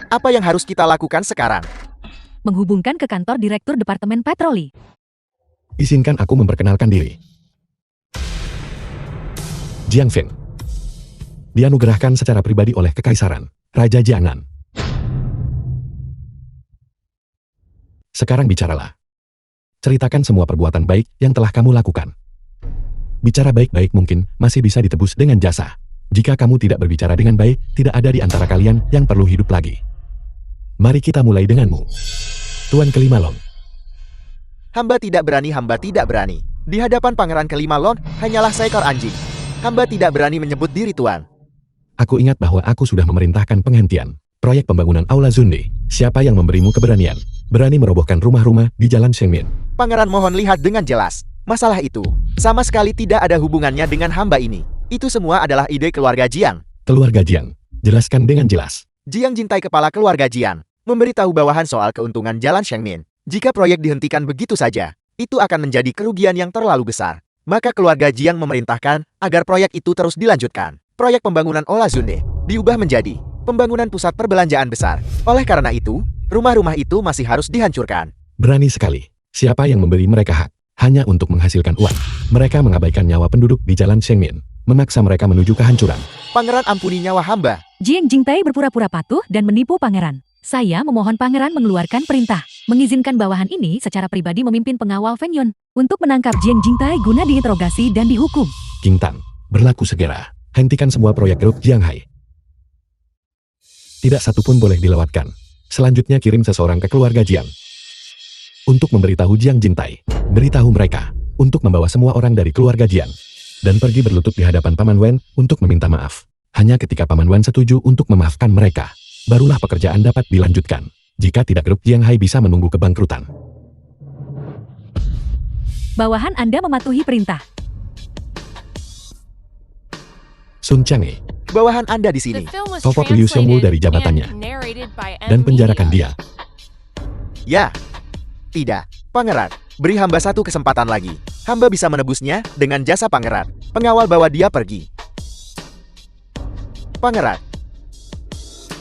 Apa yang harus kita lakukan sekarang? Menghubungkan ke kantor Direktur Departemen Patroli. Izinkan aku memperkenalkan diri. Jiang Feng. Dianugerahkan secara pribadi oleh Kekaisaran, Raja Jiangnan. Sekarang bicaralah. Ceritakan semua perbuatan baik yang telah kamu lakukan. Bicara baik-baik mungkin masih bisa ditebus dengan jasa. Jika kamu tidak berbicara dengan baik, tidak ada di antara kalian yang perlu hidup lagi. Mari kita mulai denganmu. Tuan Kelima Long. Hamba tidak berani. Di hadapan Pangeran Kelima Long, hanyalah seekor anjing. Hamba tidak berani menyebut diri Tuan. Aku ingat bahwa aku sudah memerintahkan penghentian proyek pembangunan Aula Zunde. Siapa yang memberimu keberanian? Berani merobohkan rumah-rumah di Jalan Shengmin. Pangeran mohon lihat dengan jelas. Masalah itu sama sekali tidak ada hubungannya dengan hamba ini. Itu semua adalah ide keluarga Jiang. Keluarga Jiang. Jelaskan dengan jelas. Jiang Jintai, kepala keluarga Jiang, memberitahu bawahan soal keuntungan Jalan Shengmin. Jika proyek dihentikan begitu saja, itu akan menjadi kerugian yang terlalu besar. Maka keluarga Jiang memerintahkan agar proyek itu terus dilanjutkan. Proyek pembangunan Aula Zunde diubah menjadi pembangunan pusat perbelanjaan besar. Oleh karena itu, rumah-rumah itu masih harus dihancurkan. Berani sekali. Siapa yang memberi mereka hak? Hanya untuk menghasilkan uang. Mereka mengabaikan nyawa penduduk di Jalan Shengmin. Memaksa mereka menuju kehancuran. Pangeran, ampuni nyawa hamba. Jiang Jingtai berpura-pura patuh dan menipu pangeran. Saya memohon pangeran mengeluarkan perintah, mengizinkan bawahan ini secara pribadi memimpin pengawal Feng Yun untuk menangkap Jiang Jingtai guna diinterogasi dan dihukum. King Tan, berlaku segera. Hentikan semua proyek Grup Jianghai. Tidak satu pun boleh dilewatkan. Selanjutnya kirim seseorang ke keluarga Jiang untuk memberitahu Jiang Jingtai. Beritahu mereka untuk membawa semua orang dari keluarga Jiang dan pergi berlutut di hadapan Paman Wen untuk meminta maaf. Hanya ketika Paman Wen setuju untuk memaafkan mereka, barulah pekerjaan dapat dilanjutkan. Jika tidak, Grup Jianghai bisa menunggu kebangkrutan. Bawahan Anda mematuhi perintah. Sun Chang'e, Bawahan Anda di sini. Copot Liu Xiongwu dari jabatannya dan penjarakan dia. Ya. Tidak. Pangeran, beri hamba satu kesempatan lagi. Hamba bisa menebusnya dengan jasa pangeran. Pengawal, bawa dia pergi. Pangeran.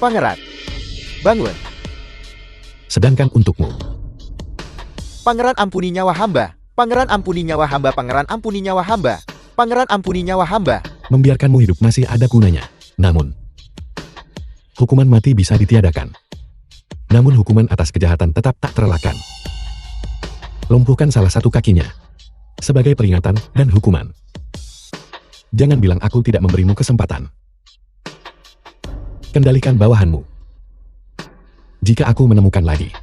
Pangeran. Bangun. Sedangkan untukmu, Pangeran, ampuni nyawa hamba. Pangeran, ampuni nyawa hamba. Pangeran, ampuni nyawa hamba. Pangeran, ampuni nyawa hamba. membiarkanmu hidup masih ada gunanya. Namun, hukuman mati bisa ditiadakan. Namun hukuman atas kejahatan tetap tak terelakkan. Lumpuhkan salah satu kakinya. sebagai peringatan dan hukuman. Jangan bilang aku tidak memberimu kesempatan. Kendalikan bawahanmu. Jika aku menemukan lagi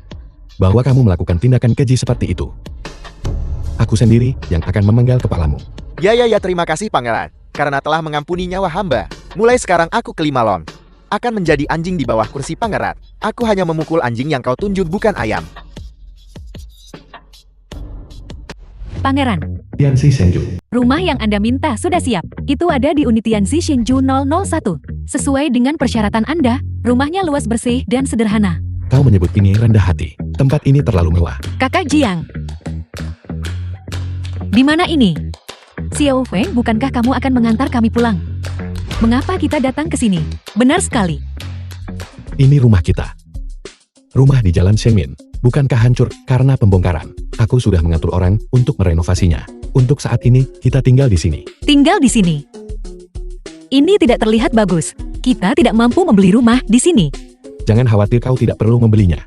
bahwa kamu melakukan tindakan keji seperti itu, aku sendiri yang akan memenggal kepalamu. Ya, terima kasih pangeran. Karena telah mengampuni nyawa hamba. Mulai sekarang aku Kelimalon akan menjadi anjing di bawah kursi pangeran. Aku hanya memukul anjing yang kau tunjuk, bukan ayam. Pangeran, Tianzi Shenju. rumah yang Anda minta sudah siap. Itu ada di unit Tianzi Shenju 001. Sesuai dengan persyaratan Anda, rumahnya luas, bersih, dan sederhana. Kau menyebut ini rendah hati. Tempat ini terlalu mewah. Kakak Jiang. Di mana ini? Xiao Feng, bukankah kamu akan mengantar kami pulang? Mengapa kita datang ke sini? Benar sekali. Ini rumah kita. Rumah di Jalan Shengmin. Bukankah hancur karena pembongkaran? Aku sudah mengatur orang untuk merenovasinya. Untuk saat ini, kita tinggal di sini. Tinggal di sini. Ini tidak terlihat bagus. Kita tidak mampu membeli rumah di sini. Jangan khawatir, kau tidak perlu membelinya.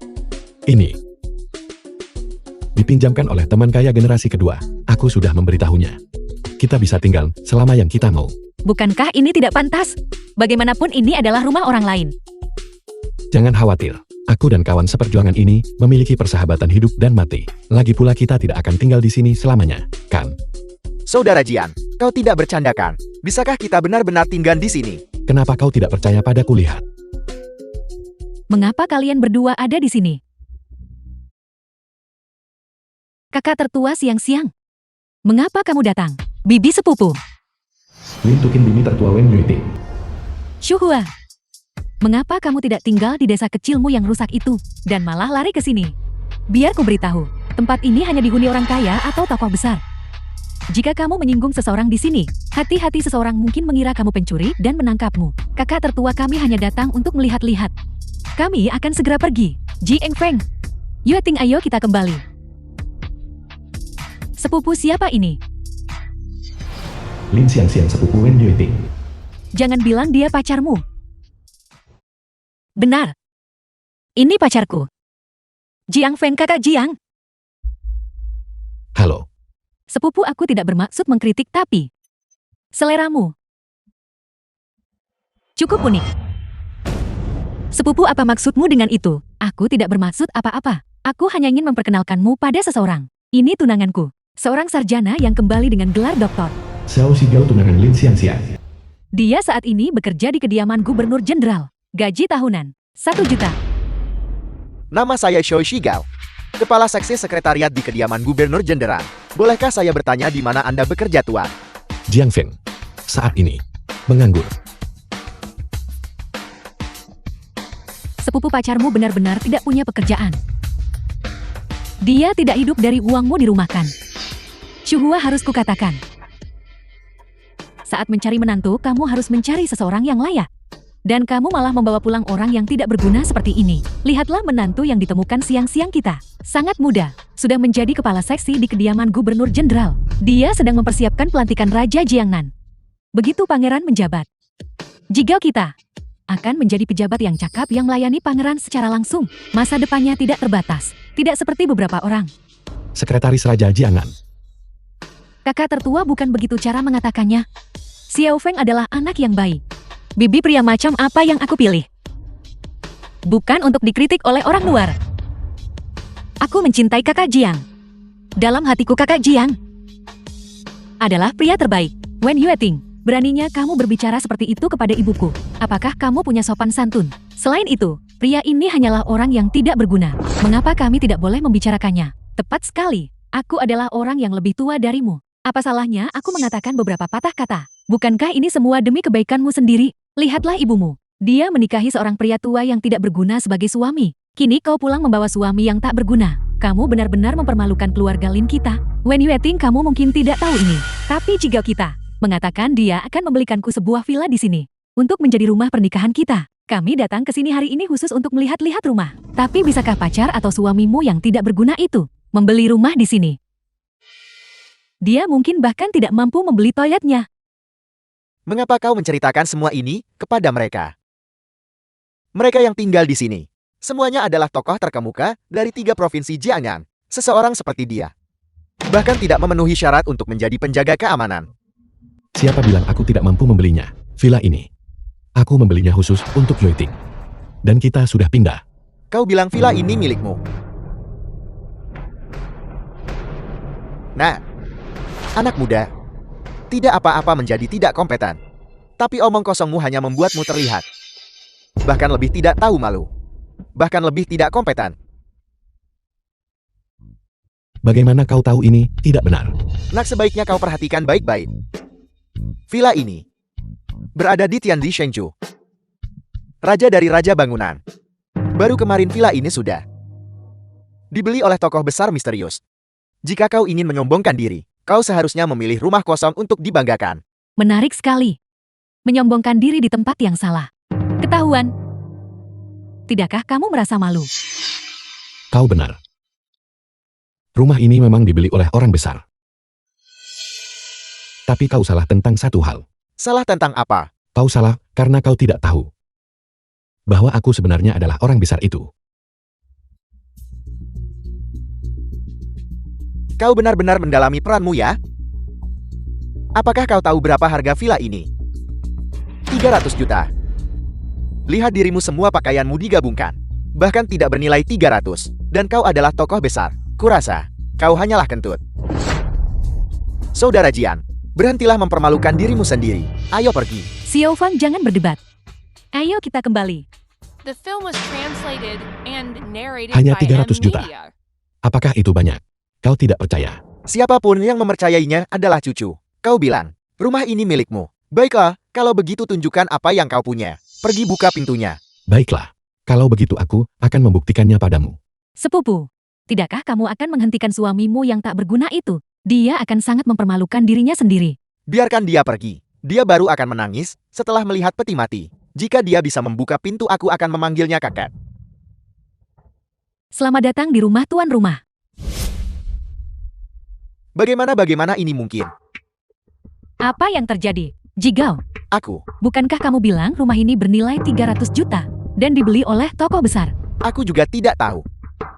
Ini dipinjamkan oleh teman kaya generasi kedua. Aku sudah memberitahunya. Kita bisa tinggal selama yang kita mau. Bukankah ini tidak pantas? Bagaimanapun ini adalah rumah orang lain. Jangan khawatir. Aku dan kawan seperjuangan ini memiliki persahabatan hidup dan mati. Lagi pula kita tidak akan tinggal di sini selamanya, kan? Saudara Jian, kau tidak bercandakan. Bisakah kita benar-benar tinggal di sini? Kenapa kau tidak percaya padaku? Lihat. Mengapa kalian berdua ada di sini? Kakak tertua siang-siang. Mengapa kamu datang? Bibi sepupu. Lin Tukin, bini tertua Wen Yuiting. Shuhua. Mengapa kamu tidak tinggal di desa kecilmu yang rusak itu, dan malah lari ke sini? Biar ku beritahu, tempat ini hanya dihuni orang kaya atau tokoh besar. Jika kamu menyinggung seseorang di sini, hati-hati, seseorang mungkin mengira kamu pencuri dan menangkapmu. Kakak tertua kami hanya datang untuk melihat-lihat. Kami akan segera pergi. Ji Eng Feng. Yue Ting, ayo kita kembali. Sepupu siapa ini? Lin Xiang sepupu Wen Yuiting. Jangan bilang dia pacarmu. Benar. Ini pacarku. Jiang Feng, kakak Jiang. Halo. Sepupu, aku tidak bermaksud mengkritik, tapi seleramu cukup unik. Sepupu, apa maksudmu dengan itu? Aku tidak bermaksud apa-apa. Aku hanya ingin memperkenalkanmu pada seseorang. Ini tunanganku, seorang sarjana yang kembali dengan gelar doktor. Xiao Xiao, tunangan Lin Xiang. Dia saat ini bekerja di kediaman Gubernur Jenderal. Gaji tahunan 1 juta. Nama saya Xiao Shigao, Kepala Seksi Sekretariat di kediaman Gubernur Jenderal. Bolehkah saya bertanya di mana Anda bekerja, Tuan? Jiang Feng. Saat ini menganggur. Sepupu, pacarmu benar-benar tidak punya pekerjaan. Dia tidak hidup dari uangmu dirumahkan. Shuhua, harus kukatakan. Saat mencari menantu, kamu harus mencari seseorang yang layak. Dan kamu malah membawa pulang orang yang tidak berguna seperti ini. Lihatlah menantu yang ditemukan siang-siang kita. Sangat muda, sudah menjadi kepala seksi di kediaman Gubernur Jenderal. Dia sedang mempersiapkan pelantikan Raja Jiangnan. Begitu pangeran menjabat. Jika kita akan menjadi pejabat yang cakap yang melayani pangeran secara langsung, masa depannya tidak terbatas. Tidak seperti beberapa orang. Sekretaris Raja Jiangnan. Kakak tertua, bukan begitu cara mengatakannya. Xiao Feng adalah anak yang baik. Bibi pria macam apa yang aku pilih? Bukan untuk dikritik oleh orang luar. Aku mencintai kakak Jiang. Dalam hatiku kakak Jiang adalah pria terbaik. Wen Yueting, beraninya kamu berbicara seperti itu kepada ibuku. Apakah kamu punya sopan santun? Selain itu, pria ini hanyalah orang yang tidak berguna. Mengapa kami tidak boleh membicarakannya? Tepat sekali, aku adalah orang yang lebih tua darimu. Apa salahnya aku mengatakan beberapa patah kata? Bukankah ini semua demi kebaikanmu sendiri? Lihatlah ibumu. Dia menikahi seorang pria tua yang tidak berguna sebagai suami. Kini kau pulang membawa suami yang tak berguna. Kamu benar-benar mempermalukan keluarga Lin kita. Wen Yueting, kamu mungkin tidak tahu ini. Tapi jika kita mengatakan dia akan membelikanku sebuah villa di sini untuk menjadi rumah pernikahan kita. Kami datang ke sini hari ini khusus untuk melihat-lihat rumah. Tapi bisakah pacar atau suamimu yang tidak berguna itu membeli rumah di sini? Dia mungkin bahkan tidak mampu membeli toiletnya. Mengapa kau menceritakan semua ini kepada mereka? Mereka yang tinggal di sini, semuanya adalah tokoh terkemuka dari 3 provinsi Jiangnan. Seseorang seperti dia Bahkan tidak memenuhi syarat untuk menjadi penjaga keamanan. Siapa bilang aku tidak mampu membelinya? Villa ini. Aku membelinya khusus untuk Yueting. Dan kita sudah pindah. Kau bilang villa ini milikmu. Nah, anak muda, tidak apa-apa menjadi tidak kompeten. Tapi omong kosongmu hanya membuatmu terlihat. Bahkan lebih tidak tahu malu. Bahkan lebih tidak kompeten. Bagaimana kau tahu ini tidak benar? Nak, sebaiknya kau perhatikan baik-baik. Villa ini berada di Tiandi Shengju. Raja dari Raja Bangunan. Baru kemarin villa ini sudah dibeli oleh tokoh besar misterius. Jika kau ingin menyombongkan diri, kau seharusnya memilih rumah kosong untuk dibanggakan. Menarik sekali. Menyombongkan diri di tempat yang salah. Ketahuan. Tidakkah kamu merasa malu? Kau benar. Rumah ini memang dibeli oleh orang besar. Tapi kau salah tentang satu hal. Salah tentang apa? Kau salah karena kau tidak tahu bahwa aku sebenarnya adalah orang besar itu. Kau benar-benar mendalami peranmu ya? Apakah kau tahu berapa harga villa ini? 300 juta. Lihat dirimu, semua pakaianmu digabungkan. Bahkan tidak bernilai 300. Dan kau adalah tokoh besar. Kurasa, kau hanyalah kentut. Saudara Jian, berhentilah mempermalukan dirimu sendiri. Ayo pergi. Xiao Fang, jangan berdebat. Ayo kita kembali. The film was translated and narrated Hanya by M 300 juta. Media. Apakah itu banyak? Kau tidak percaya. Siapapun yang mempercayainya adalah cucu. Kau bilang, rumah ini milikmu. Baiklah, kalau begitu tunjukkan apa yang kau punya. Pergi buka pintunya. Baiklah. Kalau begitu aku akan membuktikannya padamu. Sepupu, tidakkah kamu akan menghentikan suamimu yang tak berguna itu? Dia akan sangat mempermalukan dirinya sendiri. Biarkan dia pergi. Dia baru akan menangis setelah melihat peti mati. Jika dia bisa membuka pintu, aku akan memanggilnya kakak. Selamat datang di rumah tuan rumah. Bagaimana ini mungkin? Apa yang terjadi? Jigao, Aku bukankah kamu bilang rumah ini bernilai 300 juta dan dibeli oleh tokoh besar? juga tidak tahu.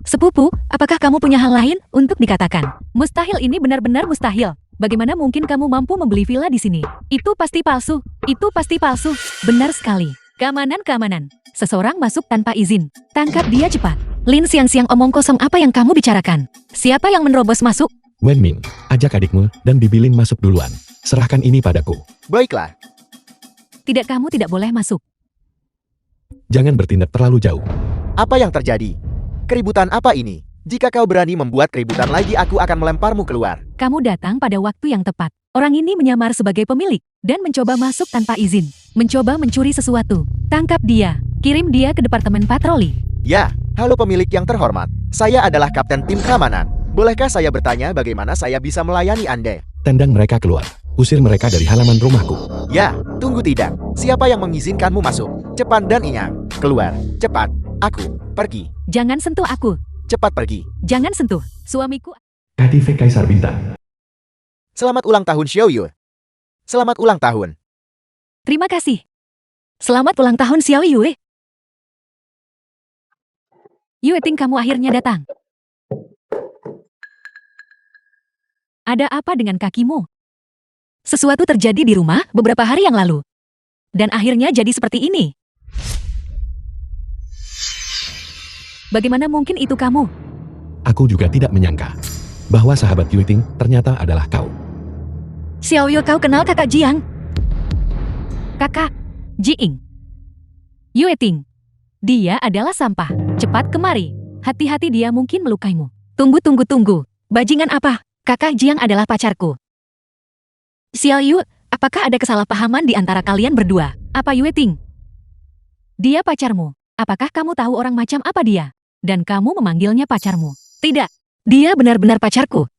Sepupu, apakah kamu punya hal lain untuk dikatakan? Mustahil, ini benar-benar mustahil. Bagaimana mungkin kamu mampu membeli villa di sini? Itu pasti palsu. Itu pasti palsu. Benar sekali. Keamanan. Seseorang masuk tanpa izin. Tangkap dia cepat. Lin siang-siang omong kosong, apa yang kamu bicarakan? Siapa yang menerobos masuk? Wenmin, ajak adikmu dan Bibilin masuk duluan. Serahkan ini padaku. Baiklah, Tidak, kamu tidak boleh masuk. Jangan bertindak terlalu jauh. apa yang terjadi? Keributan apa ini? Jika kau berani membuat keributan lagi, aku akan melemparmu keluar. Kamu datang pada waktu yang tepat. Orang ini menyamar sebagai pemilik dan mencoba masuk tanpa izin. Mencoba mencuri sesuatu. Tangkap dia. Kirim dia ke departemen patroli. Ya, halo pemilik yang terhormat. Saya adalah kapten tim keamanan. Bolehkah saya bertanya bagaimana saya bisa melayani Anda? Tendang mereka keluar. Usir mereka dari halaman rumahku. Ya, tunggu tidak. Siapa yang mengizinkanmu masuk? Cepat dan ingat. Keluar. Cepat. Aku. Pergi. Jangan sentuh aku. Cepat pergi. Jangan sentuh. Suamiku. KTV Kaisar Bintang. Selamat ulang tahun Xiao Yu. Selamat ulang tahun. Terima kasih. Selamat ulang tahun Xiao Yue. Yue Ting, kamu akhirnya datang. Ada apa dengan kakimu? Sesuatu terjadi di rumah beberapa hari yang lalu. Dan akhirnya jadi seperti ini. Bagaimana mungkin itu kamu? Aku juga tidak menyangka bahwa sahabat Yueting ternyata adalah kau. Xiao Yu, kau kenal kakak Jiang? Kakak, Jiing. Yue Ting. Dia adalah sampah. Cepat kemari. Hati-hati, dia mungkin melukaimu. Tunggu. Bajingan apa? Kakak Jiang adalah pacarku. Xiao Yu, apakah ada kesalahpahaman di antara kalian berdua? Apa Yue Ting? Dia pacarmu. Apakah kamu tahu orang macam apa dia? Dan kamu memanggilnya pacarmu? Tidak. Dia benar-benar pacarku.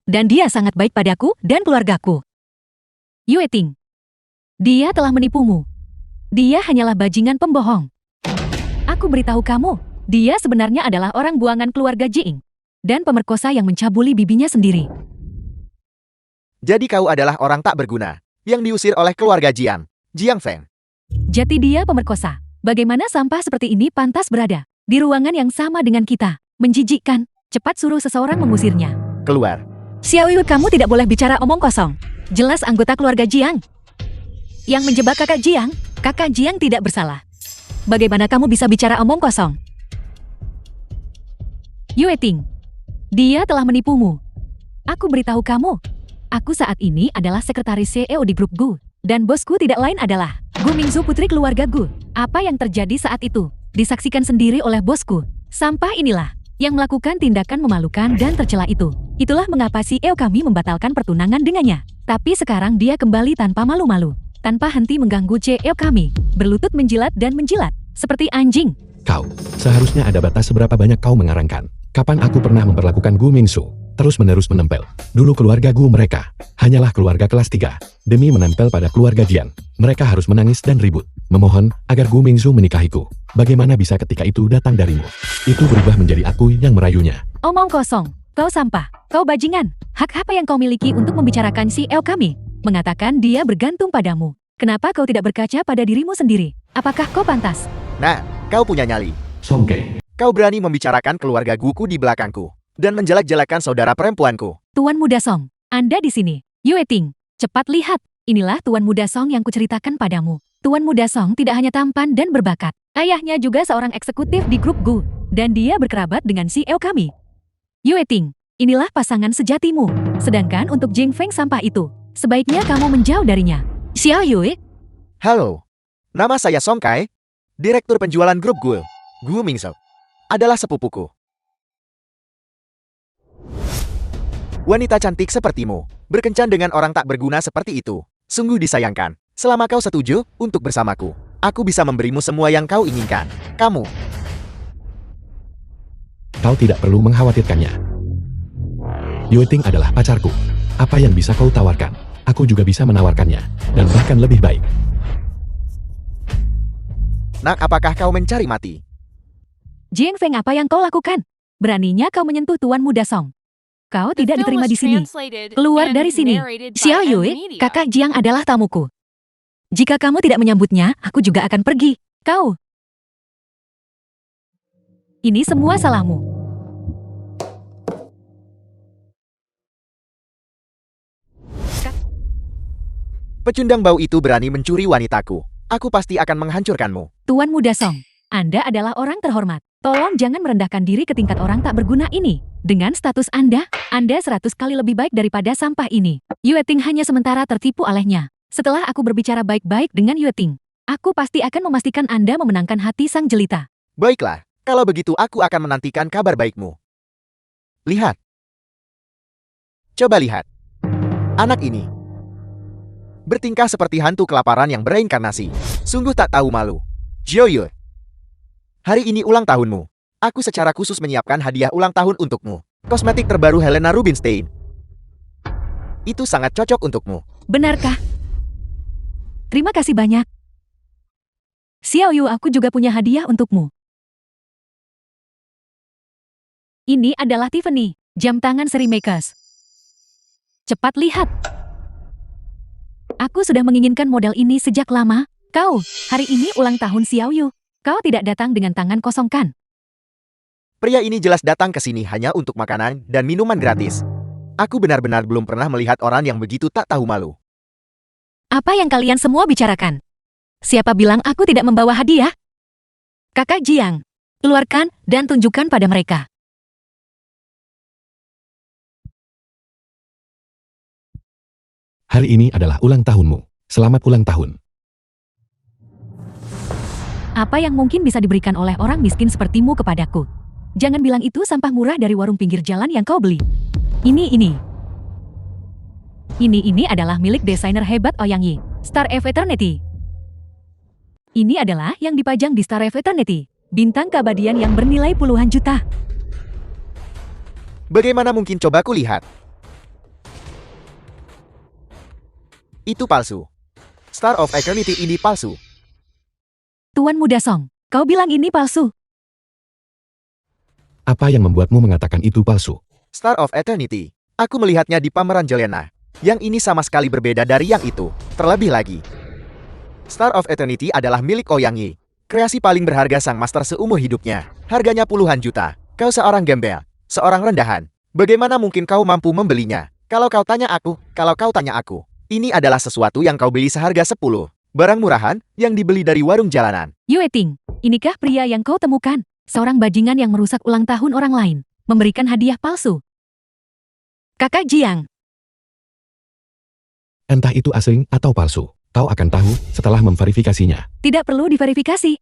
Dan dia sangat baik padaku dan keluargaku. Yue Ting. Dia telah menipumu. Dia hanyalah bajingan pembohong. Aku beritahu kamu, dia sebenarnya adalah orang buangan keluarga Jiing. Dan pemerkosa yang mencabuli bibinya sendiri. Jadi kau adalah orang tak berguna yang diusir oleh keluarga Jiang Feng. Jadi dia pemerkosa. Bagaimana sampah seperti ini pantas berada di ruangan yang sama dengan kita? Menjijikkan. Cepat suruh seseorang mengusirnya. Keluar. Xiao Yu, kamu tidak boleh bicara omong kosong. Jelas anggota keluarga Jiang yang menjebak kakak Jiang tidak bersalah. Bagaimana kamu bisa bicara omong kosong? Yue Ting, dia telah menipumu. Aku beritahu kamu, aku saat ini adalah sekretaris CEO di grup Gu, dan bosku tidak lain adalah Gu Mingzu, putri keluarga Gu. Apa yang terjadi saat itu disaksikan sendiri oleh bosku. Sampah inilah yang melakukan tindakan memalukan dan tercela itu. Itulah mengapa CEO kami membatalkan pertunangan dengannya. Tapi sekarang dia kembali tanpa malu-malu, tanpa henti mengganggu CEO kami, berlutut menjilat dan menjilat, seperti anjing. Kau, seharusnya ada batas seberapa banyak kau mengarangkan. Kapan aku pernah memperlakukan Gu Mingsu terus-menerus menempel? Dulu keluarga Gu mereka hanyalah keluarga kelas 3. Demi menempel pada keluarga Jian, mereka harus menangis dan ribut, memohon agar Gu Mingsu menikahiku. Bagaimana bisa ketika itu datang darimu? Itu berubah menjadi aku yang merayunya. Omong kosong, kau sampah, kau bajingan. Hak apa yang kau miliki untuk membicarakan CEO kami? Mengatakan dia bergantung padamu. Kenapa kau tidak berkaca pada dirimu sendiri? Apakah kau pantas? Nah, kau punya nyali. Songke. Kau berani membicarakan keluarga Guku di belakangku dan menjelek-jelekan saudara perempuanku. Tuan Muda Song, Anda di sini. Yue Ting, cepat lihat. Inilah Tuan Muda Song yang kuceritakan padamu. Tuan Muda Song tidak hanya tampan dan berbakat. Ayahnya juga seorang eksekutif di grup Gu, dan dia berkerabat dengan CEO kami. Yue Ting, inilah pasangan sejatimu. Sedangkan untuk Jing Feng sampah itu, sebaiknya kamu menjauh darinya. Xiao Yue, Halo, nama saya Song Kai, direktur penjualan grup Gu. Gu Mingsu adalah sepupuku. Wanita cantik sepertimu, berkencan dengan orang tak berguna seperti itu. Sungguh disayangkan. Selama kau setuju untuk bersamaku, aku bisa memberimu semua yang kau inginkan. Kamu Kau tidak perlu mengkhawatirkannya. Yue Ting adalah pacarku. Apa yang bisa kau tawarkan? Aku juga bisa menawarkannya, dan bahkan lebih baik. Nak, apakah kau mencari mati? Jing Feng, apa yang kau lakukan? Beraninya kau menyentuh Tuan Muda Song. Kau The tidak film diterima was di sini. translated Keluar and dari sini. narrated by Xiao M Yue, Media. kakak Jiang adalah tamuku. Jika kamu tidak menyambutnya, aku juga akan pergi. Kau. Ini semua salahmu. Pecundang bau itu berani mencuri wanitaku. Aku pasti akan menghancurkanmu. Tuan Muda Song, Anda adalah orang terhormat. Tolong jangan merendahkan diri ke tingkat orang tak berguna ini. Dengan status Anda 100 kali lebih baik daripada sampah ini. Yue Ting hanya sementara tertipu olehnya. Setelah aku berbicara baik-baik dengan Yue Ting, aku pasti akan memastikan Anda memenangkan hati sang jelita. Baiklah, kalau begitu aku akan menantikan kabar baikmu. Lihat. Coba lihat. Anak ini bertingkah seperti hantu kelaparan yang bereinkarnasi. Sungguh tak tahu malu. Xiao Yue, hari ini ulang tahunmu. Aku secara khusus menyiapkan hadiah ulang tahun untukmu. Kosmetik terbaru Helena Rubinstein. Itu sangat cocok untukmu. Benarkah? Terima kasih banyak. Xiao Yu, aku juga punya hadiah untukmu. Ini adalah Tiffany, jam tangan seri Makers. Cepat lihat. Aku sudah menginginkan model ini sejak lama. Kau, hari ini ulang tahun Xiao Yu. Kau tidak datang dengan tangan kosong kan? Pria ini jelas datang ke sini hanya untuk makanan dan minuman gratis. Aku benar-benar belum pernah melihat orang yang begitu tak tahu malu. Apa yang kalian semua bicarakan? Siapa bilang aku tidak membawa hadiah? Kakak Jiang, keluarkan dan tunjukkan pada mereka. Hari ini adalah ulang tahunmu. Selamat ulang tahun. Apa yang mungkin bisa diberikan oleh orang miskin sepertimu kepadaku? Jangan bilang itu sampah murah dari warung pinggir jalan yang kau beli. Ini adalah milik desainer hebat Ouyang Yi, Star of Eternity. Ini adalah yang dipajang di Star of Eternity, bintang keabadian yang bernilai puluhan juta. Bagaimana mungkin, coba ku lihat. Itu palsu. Star of Eternity ini palsu. Tuan Muda Song, kau bilang ini palsu. Apa yang membuatmu mengatakan itu palsu? Star of Eternity. Aku melihatnya di pameran Jelena. Yang ini sama sekali berbeda dari yang itu. Terlebih lagi, Star of Eternity adalah milik Ouyang Yi. Kreasi paling berharga sang master seumur hidupnya. Harganya puluhan juta. Kau seorang gembel, seorang rendahan. Bagaimana mungkin kau mampu membelinya? Kalau kau tanya aku, ini adalah sesuatu yang kau beli seharga 10. Barang murahan yang dibeli dari warung jalanan. Yue Ting, inikah pria yang kau temukan? Seorang bajingan yang merusak ulang tahun orang lain, memberikan hadiah palsu. Kakak Jiang, Entah itu asing atau palsu, kau akan tahu setelah memverifikasinya. tidak perlu diverifikasi.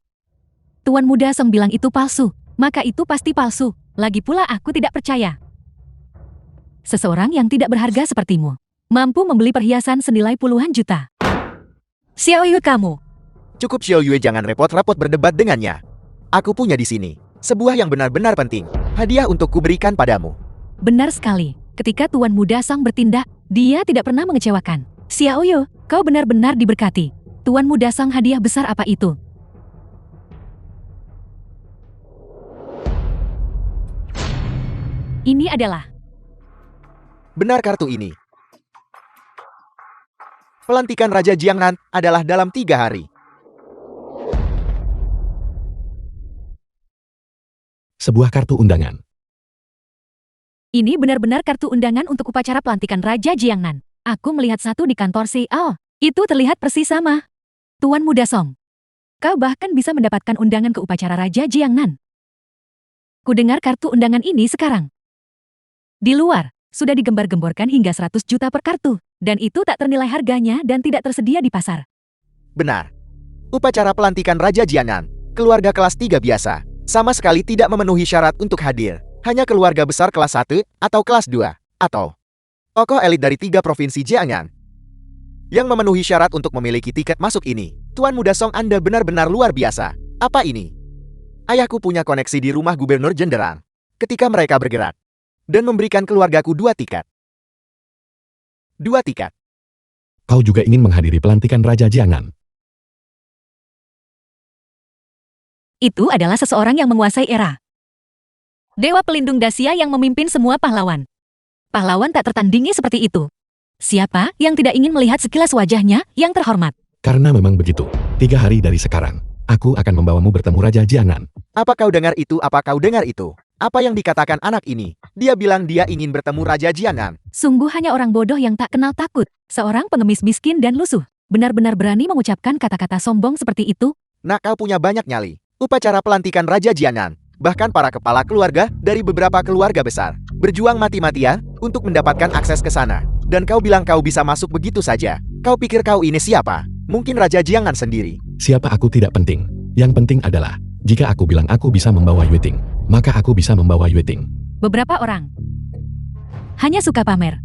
Tuan muda Song bilang itu palsu, maka itu pasti palsu. Lagi pula aku tidak percaya. Seseorang yang tidak berharga sepertimu, mampu membeli perhiasan senilai puluhan juta. Xiao Yu kamu, Cukup Xiao Yue, jangan repot-repot berdebat dengannya. Aku punya di sini sebuah yang benar-benar penting. Hadiah untuk kuberikan padamu. benar sekali. Ketika Tuan muda Song bertindak, dia tidak pernah mengecewakan. Xiao Yu, kau benar-benar diberkati. Tuan muda Song, hadiah besar apa itu? Ini adalah Benar kartu ini. Pelantikan Raja Jiangnan adalah dalam 3 hari. Sebuah kartu undangan. Ini benar-benar kartu undangan untuk upacara pelantikan Raja Jiangnan. Aku melihat satu di kantor CEO. Itu terlihat persis sama. Tuan muda Song, kau bahkan bisa mendapatkan undangan ke upacara Raja Jiangnan. Kudengar kartu undangan ini sekarang. Di luar, sudah digembar-gemborkan hingga 100 juta per kartu. Dan itu tak ternilai harganya dan tidak tersedia di pasar. Benar. Upacara pelantikan Raja Jiangnan, keluarga kelas 3 biasa, sama sekali tidak memenuhi syarat untuk hadir. Hanya keluarga besar kelas 1 atau kelas 2, atau tokoh elit dari 3 provinsi Jiangnan yang memenuhi syarat untuk memiliki tiket masuk ini. Tuan muda Song, Anda benar-benar luar biasa. Apa ini? Ayahku punya koneksi di rumah gubernur jenderal. Ketika mereka bergerak dan memberikan keluargaku 2 tiket. 2 tiket. Kau juga ingin menghadiri pelantikan Raja Jiangnan. Itu adalah seseorang yang menguasai era. Dewa pelindung Dacia yang memimpin semua pahlawan. Pahlawan tak tertandingi seperti itu. Siapa yang tidak ingin melihat sekilas wajahnya yang terhormat? Karena memang begitu. 3 hari dari sekarang, aku akan membawamu bertemu Raja Jiangnan. Apa kau dengar itu? Apa kau dengar itu? Apa yang dikatakan anak ini? Dia bilang dia ingin bertemu Raja Jiangnan. Sungguh hanya orang bodoh yang tak kenal takut. Seorang pengemis miskin dan lusuh. Benar-benar berani mengucapkan kata-kata sombong seperti itu. Nah, kau punya banyak nyali. Upacara pelantikan Raja Jiangnan. Bahkan para kepala keluarga dari beberapa keluarga besar berjuang mati-matian untuk mendapatkan akses ke sana. Dan kau bilang kau bisa masuk begitu saja. Kau pikir kau ini siapa? Mungkin Raja Jiangnan sendiri. Siapa aku tidak penting. Yang penting adalah, jika aku bilang aku bisa membawa Yue Ting, maka aku bisa membawa Yue Ting. Beberapa orang hanya suka pamer.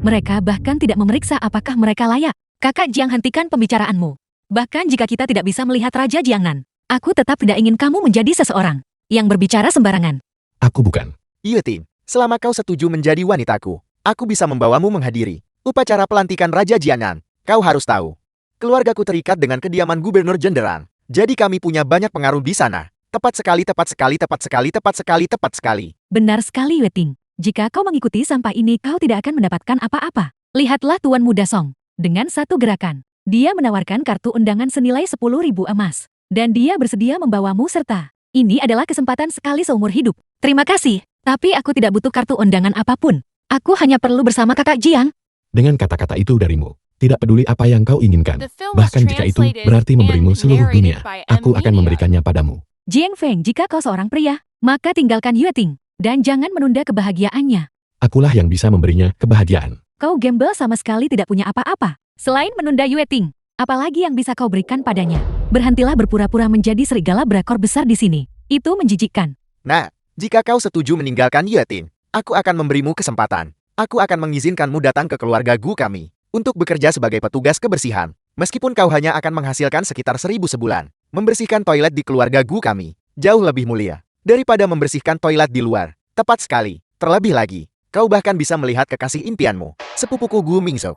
Mereka bahkan tidak memeriksa apakah mereka layak. Kakak Jiang, hentikan pembicaraanmu. Bahkan jika kita tidak bisa melihat Raja Jiangnan, aku tetap tidak ingin kamu menjadi seseorang yang berbicara sembarangan. Aku bukan. Yue Ting, selama kau setuju menjadi wanitaku, aku bisa membawamu menghadiri upacara pelantikan Raja Jiangnan. Kau harus tahu, keluargaku terikat dengan kediaman gubernur jenderal. Jadi kami punya banyak pengaruh di sana. Tepat sekali, tepat sekali, tepat sekali, tepat sekali, tepat sekali. Benar sekali, Yue Ting. Jika kau mengikuti sampah ini, kau tidak akan mendapatkan apa-apa. Lihatlah Tuan Muda Song. Dengan satu gerakan, dia menawarkan kartu undangan senilai 10.000 emas. Dan dia bersedia membawamu serta. Ini adalah kesempatan sekali seumur hidup. Terima kasih, tapi aku tidak butuh kartu undangan apapun. Aku hanya perlu bersama kakak Jiang. Dengan kata-kata itu darimu, tidak peduli apa yang kau inginkan. The film was Bahkan jika itu translated berarti memberimu and seluruh narrated dunia, by aku akan M-Media. memberikannya padamu. Jiang Feng, jika kau seorang pria, maka tinggalkan Yue Ting. Dan jangan menunda kebahagiaannya. Akulah yang bisa memberinya kebahagiaan. Kau gembel sama sekali tidak punya apa-apa. Selain menunda Yue Ting, apalagi yang bisa kau berikan padanya? Berhentilah berpura-pura menjadi serigala berekor besar di sini. Itu menjijikkan. Nah, jika kau setuju meninggalkan Yue Ting, aku akan memberimu kesempatan. Aku akan mengizinkanmu datang ke keluarga Gu kami untuk bekerja sebagai petugas kebersihan. Meskipun kau hanya akan menghasilkan sekitar 1.000 sebulan, membersihkan toilet di keluarga Gu kami jauh lebih mulia daripada membersihkan toilet di luar. Tepat sekali. Terlebih lagi, kau bahkan bisa melihat kekasih impianmu, sepupuku Gu Mingzhou.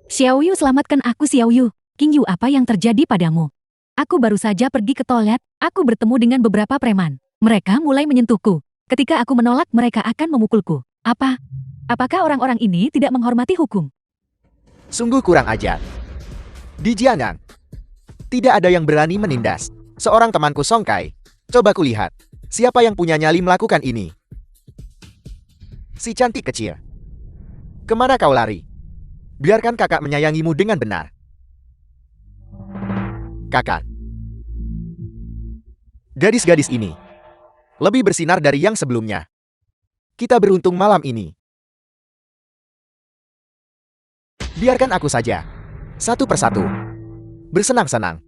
Xiao Yu, selamatkan aku Xiao Yu. King Yu, apa yang terjadi padamu? Aku baru saja pergi ke toilet, aku bertemu dengan beberapa preman. Mereka mulai menyentuhku. Ketika aku menolak, mereka akan memukulku. Apakah orang-orang ini tidak menghormati hukum? Sungguh kurang ajar. Di Jiangnan, tidak ada yang berani menindas seorang temanku Song Kai. Coba kulihat. Siapa yang punya nyali melakukan ini? Si cantik kecil. Kemana kau lari? Biarkan kakak menyayangimu dengan benar. Kakak. Gadis-gadis ini lebih bersinar dari yang sebelumnya. Kita beruntung malam ini. Biarkan aku saja. Satu persatu. Bersenang-senang.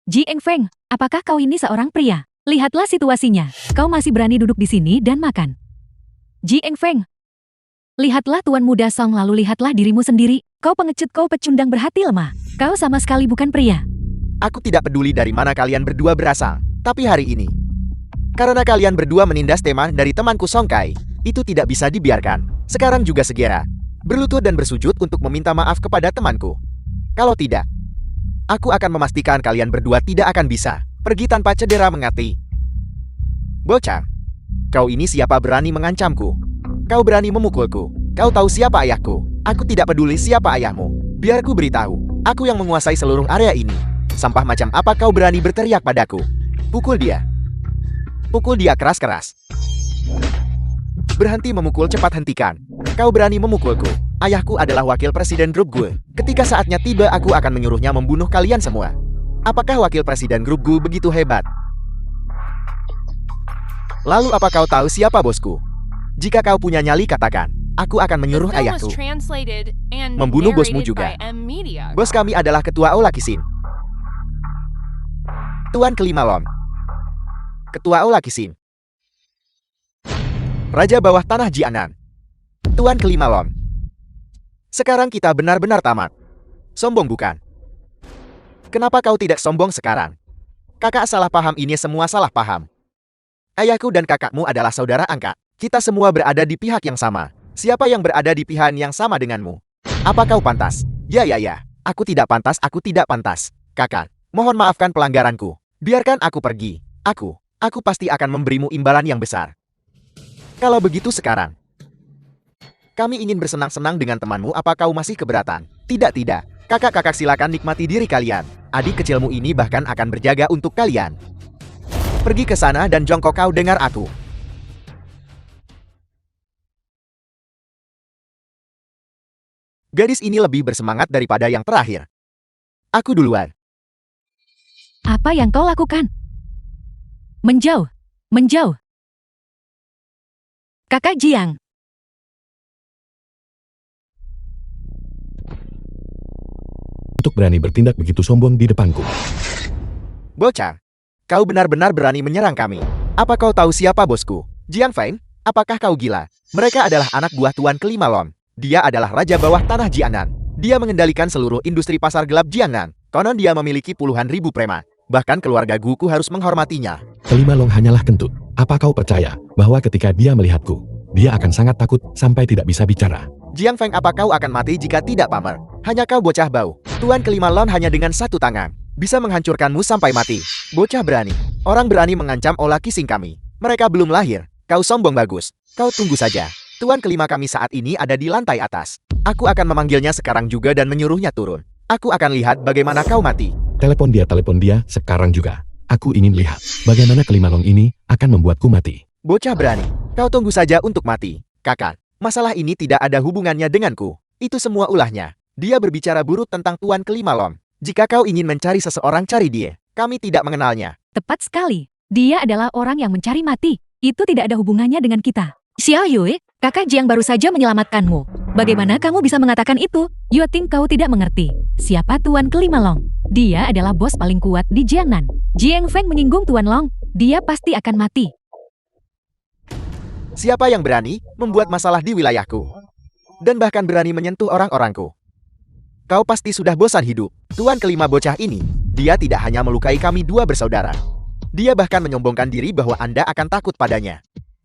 Ji Engfeng, apakah kau ini seorang pria? Lihatlah situasinya. Kau masih berani duduk di sini dan makan. Ji Engfeng. Lihatlah tuan muda Song, lalu lihatlah dirimu sendiri. Kau pengecut, kau pecundang berhati lemah. Kau sama sekali bukan pria. Aku tidak peduli dari mana kalian berdua berasal. Tapi hari ini, karena kalian berdua menindas tema dari temanku Song Kai, itu tidak bisa dibiarkan. Sekarang juga segera berlutut dan bersujud untuk meminta maaf kepada temanku. Kalau tidak, aku akan memastikan kalian berdua tidak akan bisa pergi tanpa cedera mengati. Bocah, kau ini siapa berani mengancamku? Kau berani memukulku? Kau tahu siapa ayahku? Aku tidak peduli siapa ayahmu. Biar ku beritahu, aku yang menguasai seluruh area ini. Sampah macam apa kau berani berteriak padaku? Pukul dia. Pukul dia keras-keras. Berhenti memukul, cepat hentikan. Kau berani memukulku. Ayahku adalah wakil presiden grup gue. Ketika saatnya tiba, aku akan menyuruhnya membunuh kalian semua. Apakah wakil presiden grup gue begitu hebat? Lalu apa kau tahu siapa bosku? Jika kau punya nyali, katakan. Aku akan menyuruh ayahku membunuh bosmu juga. Bos kami adalah Ketua Aula Kisin. Tuan kelima Lon. Ketua Aula Kisin. Raja bawah tanah Jianan. Tuan kelima Lon. Sekarang kita benar-benar tamat. Sombong bukan? Kenapa kau tidak sombong sekarang? Kakak salah paham, ini semua salah paham. Ayahku dan kakakmu adalah saudara angkat. Kita semua berada di pihak yang sama. Siapa yang berada di pihak yang sama denganmu? Apa kau pantas? Ya. Aku tidak pantas, aku tidak pantas. Kakak, mohon maafkan pelanggaranku. Biarkan aku pergi. Aku pasti akan memberimu imbalan yang besar. Kalau begitu sekarang, kami ingin bersenang-senang dengan temanmu. Apa kau masih keberatan? Tidak. Kakak-kakak, silakan nikmati diri kalian. Adik kecilmu ini bahkan akan berjaga untuk kalian. Pergi ke sana dan jongkok, kau dengar aku. Gadis ini lebih bersemangat daripada yang terakhir. Aku duluan. Apa yang kau lakukan? Menjauh. Kakak Jiang. Untuk berani bertindak begitu sombong di depanku. Bocah, kau benar-benar berani menyerang kami. Apa kau tahu siapa bosku? Jiang Feng, apakah kau gila? Mereka adalah anak buah Tuan kelima Lon. Dia adalah raja bawah tanah Jianan. Dia mengendalikan seluruh industri pasar gelap Jianan. Konon dia memiliki puluhan ribu preman. Bahkan keluarga guku harus menghormatinya. Kelima Long hanyalah kentut. Apa kau percaya bahwa ketika dia melihatku, dia akan sangat takut sampai tidak bisa bicara? Jiang Feng, apa kau akan mati jika tidak pamer? Hanya kau bocah bau. Tuan kelima Lon hanya dengan satu tangan bisa menghancurkanmu sampai mati. Bocah berani. Orang berani mengancam Aula Kising kami. Mereka belum lahir. Kau sombong bagus. Kau tunggu saja. Tuan kelima kami saat ini ada di lantai atas. Aku akan memanggilnya sekarang juga dan menyuruhnya turun. Aku akan lihat bagaimana kau mati. Telepon dia sekarang juga. Aku ingin lihat bagaimana kelima Long ini akan membuatku mati. Bocah berani. Kau tunggu saja untuk mati. Kakak, masalah ini tidak ada hubungannya denganku. Itu semua ulahnya. Dia berbicara buruk tentang Tuan kelima Long. Jika kau ingin mencari seseorang, cari dia. Kami tidak mengenalnya. Tepat sekali. Dia adalah orang yang mencari mati. Itu tidak ada hubungannya dengan kita. Xiao Yue, kakak Jiang baru saja menyelamatkanmu. Bagaimana kamu bisa mengatakan itu? You think kau tidak mengerti. Siapa Tuan kelima Long? Dia adalah bos paling kuat di Jiangnan. Jiang Feng menyinggung Tuan Long. Dia pasti akan mati. Siapa yang berani membuat masalah di wilayahku? Dan bahkan berani menyentuh orang-orangku? Kau pasti sudah bosan hidup. Tuan kelima bocah ini, dia tidak hanya melukai kami dua bersaudara. Dia bahkan menyombongkan diri bahwa Anda akan takut padanya.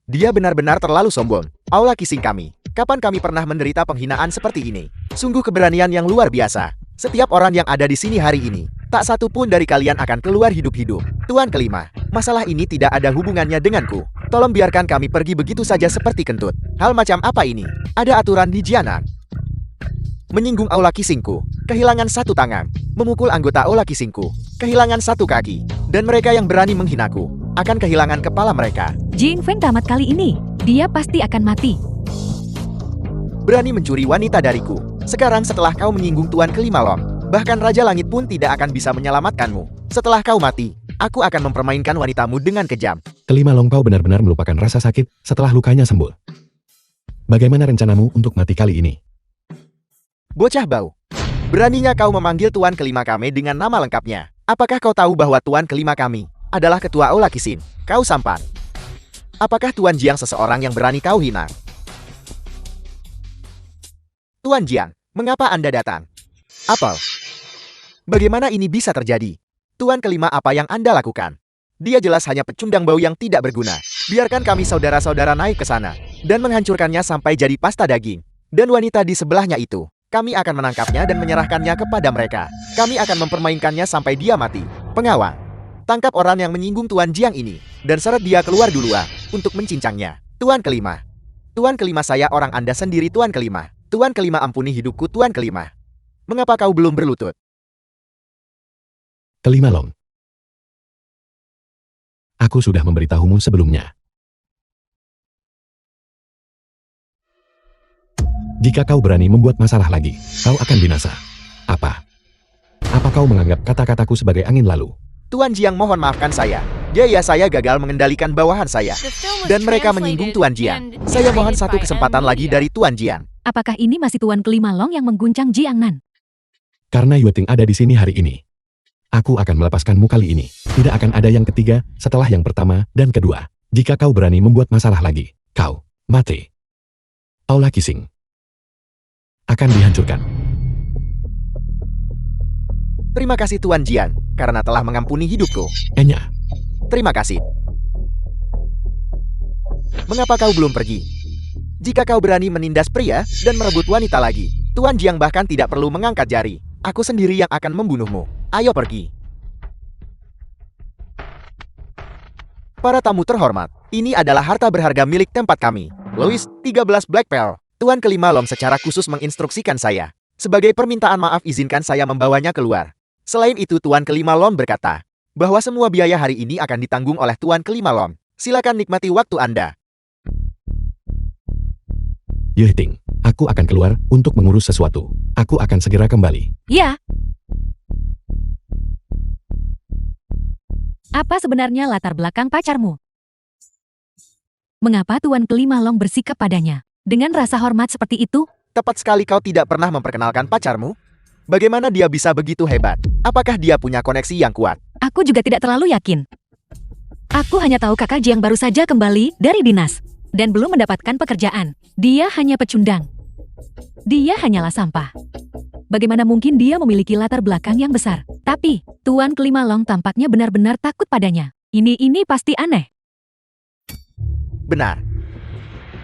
Dia benar-benar terlalu sombong. Aula Kising kami. Kapan kami pernah menderita penghinaan seperti ini? Sungguh keberanian yang luar biasa. Setiap orang yang ada di sini hari ini, tak satu pun dari kalian akan keluar hidup-hidup. Tuan kelima, masalah ini tidak ada hubungannya denganku. Tolong biarkan kami pergi begitu saja seperti kentut. Hal macam apa ini? Ada aturan di Jianan. Menyinggung Aula Kisingku, kehilangan satu tangan, memukul anggota Aula Kisingku. kehilangan satu kaki. Dan mereka yang berani menghinaku akan kehilangan kepala mereka. Jing Feng tamat kali ini. Dia pasti akan mati. Berani mencuri wanita dariku. Sekarang setelah kau menyinggung Tuan Kelima Long, bahkan Raja Langit pun tidak akan bisa menyelamatkanmu. Setelah kau mati, aku akan mempermainkan wanitamu dengan kejam. Kelima Long, kau benar-benar melupakan rasa sakit setelah lukanya sembuh. Bagaimana rencanamu untuk mati kali ini? Bocah bau. Beraninya kau memanggil Tuan Kelima kami dengan nama lengkapnya. Apakah kau tahu bahwa Tuan Kelima kami adalah Ketua Aula Kisin? Kau sampan. Apakah Tuan Jiang seseorang yang berani kau hina? Tuan Jiang, mengapa Anda datang? Apel. Bagaimana ini bisa terjadi? Tuan Kelima, apa yang Anda lakukan? Dia jelas hanya pecundang bau yang tidak berguna. Biarkan kami saudara-saudara naik ke sana dan menghancurkannya sampai jadi pasta daging. Dan wanita di sebelahnya itu, kami akan menangkapnya dan menyerahkannya kepada mereka. Kami akan mempermainkannya sampai dia mati. Pengawal, tangkap orang yang menyinggung Tuan Jiang ini dan seret dia keluar duluan untuk mencincangnya. Tuan Kelima. Tuan Kelima, saya orang Anda sendiri, Tuan Kelima. Tuan Kelima, ampuni hidupku, Tuan Kelima. Mengapa kau belum berlutut? Kelima Long, aku sudah memberitahumu sebelumnya. Jika kau berani membuat masalah lagi, kau akan binasa. Apa? Apa kau menganggap kata-kataku sebagai angin lalu? Tuan Jiang, mohon maafkan saya. Saya gagal mengendalikan bawahan saya. Dan mereka menyinggung Tuan Jiang. Saya mohon satu kesempatan lagi dari Tuan Jiang. Apakah ini masih Tuan Kelima Long yang mengguncang Jiang Nan? Karena Yue Ting ada di sini hari ini, aku akan melepaskanmu kali ini. Tidak akan ada yang ketiga setelah yang pertama dan kedua. Jika kau berani membuat masalah lagi, kau mati. Aula Kising akan dihancurkan. Terima kasih Tuan Jiang, karena telah mengampuni hidupku. Enya, Terima kasih. Mengapa kau belum pergi? Jika kau berani menindas pria dan merebut wanita lagi, Tuan Jiang bahkan tidak perlu mengangkat jari. Aku sendiri yang akan membunuhmu. Ayo pergi. Para tamu terhormat, ini adalah harta berharga milik tempat kami. Louis, 13 Black Pearl. Tuan Kelima Long secara khusus menginstruksikan saya. Sebagai permintaan maaf, izinkan saya membawanya keluar. Selain itu, Tuan Kelima Long berkata bahwa semua biaya hari ini akan ditanggung oleh Tuan Kelima Long. Silakan nikmati waktu Anda. Yue Ting, aku akan keluar untuk mengurus sesuatu. Aku akan segera kembali. Ya. Apa sebenarnya latar belakang pacarmu? Mengapa Tuan Kelima Long bersikap padanya dengan rasa hormat seperti itu? Tepat sekali, kau tidak pernah memperkenalkan pacarmu. Bagaimana dia bisa begitu hebat? Apakah dia punya koneksi yang kuat? Aku juga tidak terlalu yakin. Aku hanya tahu kakak Jiang baru saja kembali dari dinas dan belum mendapatkan pekerjaan. Dia hanya pecundang. Dia hanyalah sampah. Bagaimana mungkin dia memiliki latar belakang yang besar? Tapi, Tuan Kelima Long tampaknya benar-benar takut padanya. Ini pasti aneh. Benar.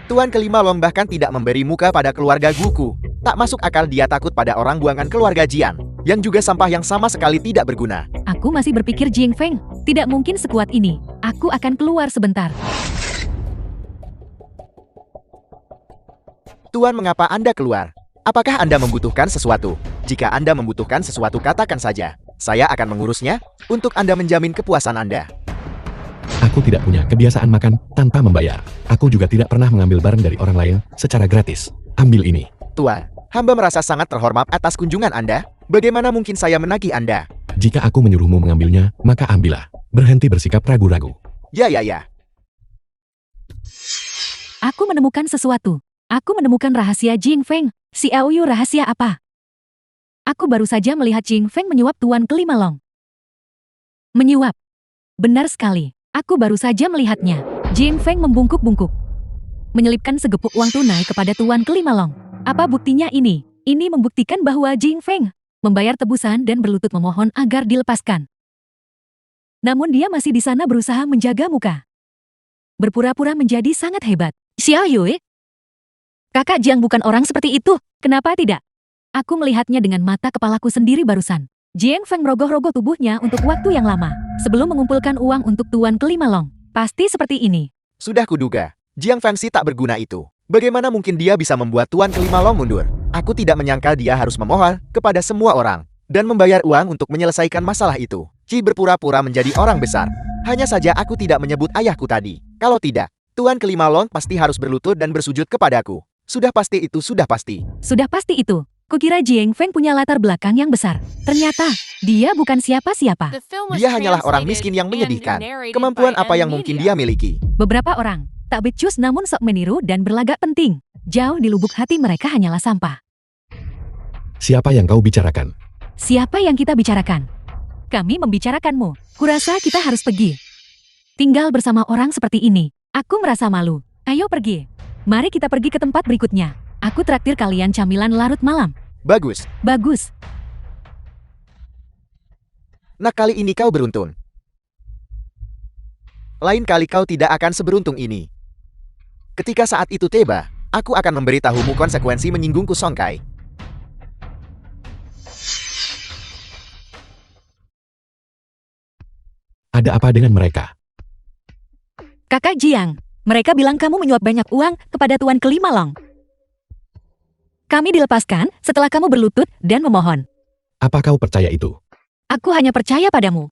Tuan Kelima Long bahkan tidak memberi muka pada keluarga Guku. Tak masuk akal dia takut pada orang buangan keluarga Jiang, yang juga sampah yang sama sekali tidak berguna. Aku masih berpikir Jing Feng. Tidak mungkin sekuat ini. Aku akan keluar sebentar. Tuan, mengapa Anda keluar? Apakah Anda membutuhkan sesuatu? Jika Anda membutuhkan sesuatu, katakan saja. Saya akan mengurusnya untuk Anda menjamin kepuasan Anda. Aku tidak punya kebiasaan makan tanpa membayar. Aku juga tidak pernah mengambil barang dari orang lain secara gratis. Ambil ini. Tuan, hamba merasa sangat terhormat atas kunjungan Anda. Bagaimana mungkin saya menagih Anda? Jika aku menyuruhmu mengambilnya, maka ambillah. Berhenti bersikap ragu-ragu. Ya. Aku menemukan sesuatu. Aku menemukan rahasia Jing Feng. Si Aoyu, rahasia apa? Aku baru saja melihat Jing Feng menyuap Tuan Kelima Long. Menyuap. Benar sekali. Aku baru saja melihatnya. Jing Feng membungkuk-bungkuk. Menyelipkan segepuk uang tunai kepada Tuan Kelima Long. Apa buktinya ini? Ini membuktikan bahwa Jing Feng membayar tebusan dan berlutut memohon agar dilepaskan. Namun dia masih di sana berusaha menjaga muka. Berpura-pura menjadi sangat hebat. Xiao Yue? Kakak Jiang bukan orang seperti itu. Kenapa tidak? Aku melihatnya dengan mata kepalaku sendiri barusan. Jiang Feng merogoh-rogoh tubuhnya untuk waktu yang lama sebelum mengumpulkan uang untuk Tuan Kelima Long. Pasti seperti ini. Sudah kuduga, Jiang Feng si tak berguna itu. Bagaimana mungkin dia bisa membuat Tuan Kelima Long mundur? Aku tidak menyangka dia harus memohon kepada semua orang dan membayar uang untuk menyelesaikan masalah itu. Ci berpura-pura menjadi orang besar. Hanya saja aku tidak menyebut ayahku tadi. Kalau tidak, Tuan kelima Long pasti harus berlutut dan bersujud kepadaku. Sudah pasti itu, sudah pasti. Sudah pasti itu. Kukira Jiang Feng punya latar belakang yang besar. Ternyata, dia bukan siapa-siapa. The film was Dia hanyalah orang translated miskin yang and menyedihkan. narrated Kemampuan by apa yang M mungkin Media. dia miliki? Beberapa orang tak becus namun sok meniru dan berlagak penting. Jauh di lubuk hati mereka hanyalah sampah. Siapa yang kau bicarakan? Siapa yang kita bicarakan? Kami membicarakanmu. Kurasa kita harus pergi. Tinggal bersama orang seperti ini. Aku merasa malu. Ayo pergi. Mari kita pergi ke tempat berikutnya. Aku traktir kalian camilan larut malam. Bagus. Bagus. Nah, kali ini kau beruntun. Lain kali kau tidak akan seberuntung ini. Ketika saat itu tiba, aku akan memberitahumu konsekuensi menyinggungku Songkai. Ada apa dengan mereka? Kakak Jiang, mereka bilang kamu menyuap banyak uang kepada Tuan kelima Long. Kami dilepaskan setelah kamu berlutut dan memohon. Apa kau percaya itu? Aku hanya percaya padamu.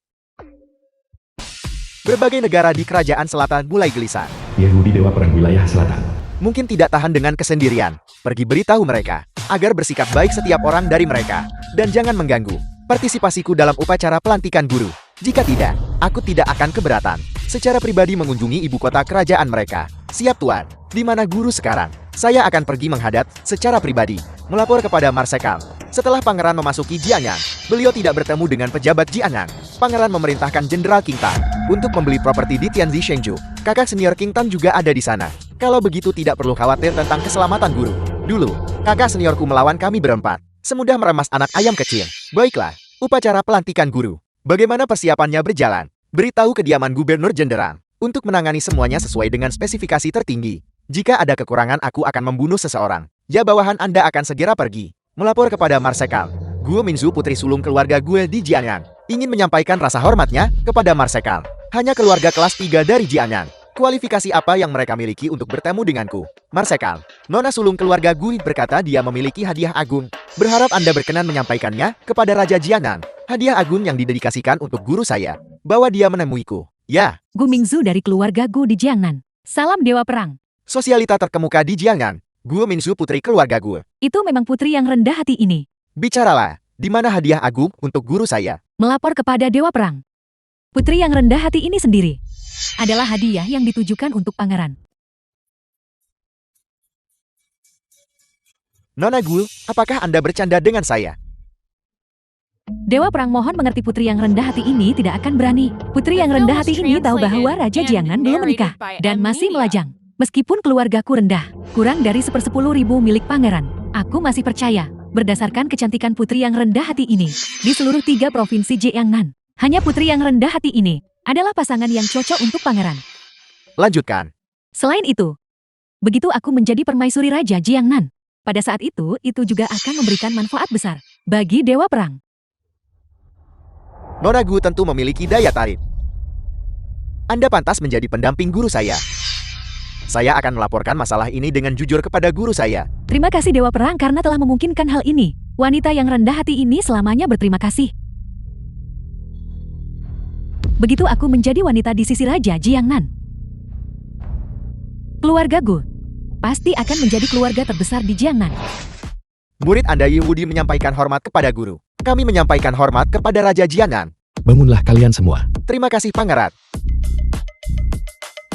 Berbagai negara di kerajaan selatan mulai gelisah. Yehudi Dewa Perang Wilayah Selatan. Mungkin tidak tahan dengan kesendirian. Pergi beritahu mereka, agar bersikap baik setiap orang dari mereka. Dan jangan mengganggu partisipasiku dalam upacara pelantikan guru. Jika tidak, aku tidak akan keberatan. Secara pribadi mengunjungi ibu kota kerajaan mereka. Siap Tuan, di mana guru sekarang? Saya akan pergi menghadap secara pribadi, melapor kepada Marsekal. Setelah pangeran memasuki Jianyang, beliau tidak bertemu dengan pejabat Jianyang. Pangeran memerintahkan Jenderal King Tan untuk membeli properti di Tianzi Shengju. Kakak senior King Tan juga ada di sana. Kalau begitu tidak perlu khawatir tentang keselamatan guru. Dulu, kakak seniorku melawan kami berempat. Semudah meremas anak ayam kecil. Baiklah, upacara pelantikan guru. Bagaimana persiapannya berjalan? Beritahu kediaman Gubernur Jenderal untuk menangani semuanya sesuai dengan spesifikasi tertinggi. Jika ada kekurangan, aku akan membunuh seseorang. Ya, bawahan Anda akan segera pergi. Melapor kepada Marsekal. Gue Minzu, putri sulung keluarga gue di Jianyang, ingin menyampaikan rasa hormatnya kepada Marsekal. Hanya keluarga kelas 3 dari Jianyang. Kualifikasi apa yang mereka miliki untuk bertemu denganku? Marsekal, nona sulung keluarga gue berkata dia memiliki hadiah agung. Berharap Anda berkenan menyampaikannya kepada Raja Jianyang. Hadiah agung yang didedikasikan untuk guru saya. Bawa dia menemuiku. Ya. Gu Mingzu dari keluarga Gu di Jiangnan. Salam Dewa Perang. Sosialita terkemuka di Jiangnan. Gue Minzu, putri keluarga gue. Itu memang putri yang rendah hati ini. Bicaralah, di mana hadiah agung untuk guru saya? Melapor kepada Dewa Perang. Putri yang rendah hati ini sendiri adalah hadiah yang ditujukan untuk pangeran. Nona Gul, apakah Anda bercanda dengan saya? Dewa Perang mohon mengerti, putri yang rendah hati ini tidak akan berani. Putri yang rendah hati ini tahu bahwa Raja Jiangnan belum menikah dan masih melajang. Meskipun keluargaku rendah, kurang dari 1/10.000 milik pangeran, aku masih percaya, berdasarkan kecantikan putri yang rendah hati ini, di seluruh 3 provinsi Jiangnan, hanya putri yang rendah hati ini adalah pasangan yang cocok untuk pangeran. Lanjutkan. Selain itu, begitu aku menjadi permaisuri Raja Jiangnan, pada saat itu juga akan memberikan manfaat besar bagi Dewa Perang. Nona Gu tentu memiliki daya tarik. Anda pantas menjadi pendamping guru saya. Saya akan melaporkan masalah ini dengan jujur kepada guru saya. Terima kasih Dewa Perang karena telah memungkinkan hal ini. Wanita yang rendah hati ini selamanya berterima kasih. Begitu aku menjadi wanita di sisi Raja Jiangnan, keluarga Gu pasti akan menjadi keluarga terbesar di Jiangnan. Murid Anda Yehudi menyampaikan hormat kepada guru. Kami menyampaikan hormat kepada Raja Jiangnan. Bangunlah kalian semua. Terima kasih Pangeran.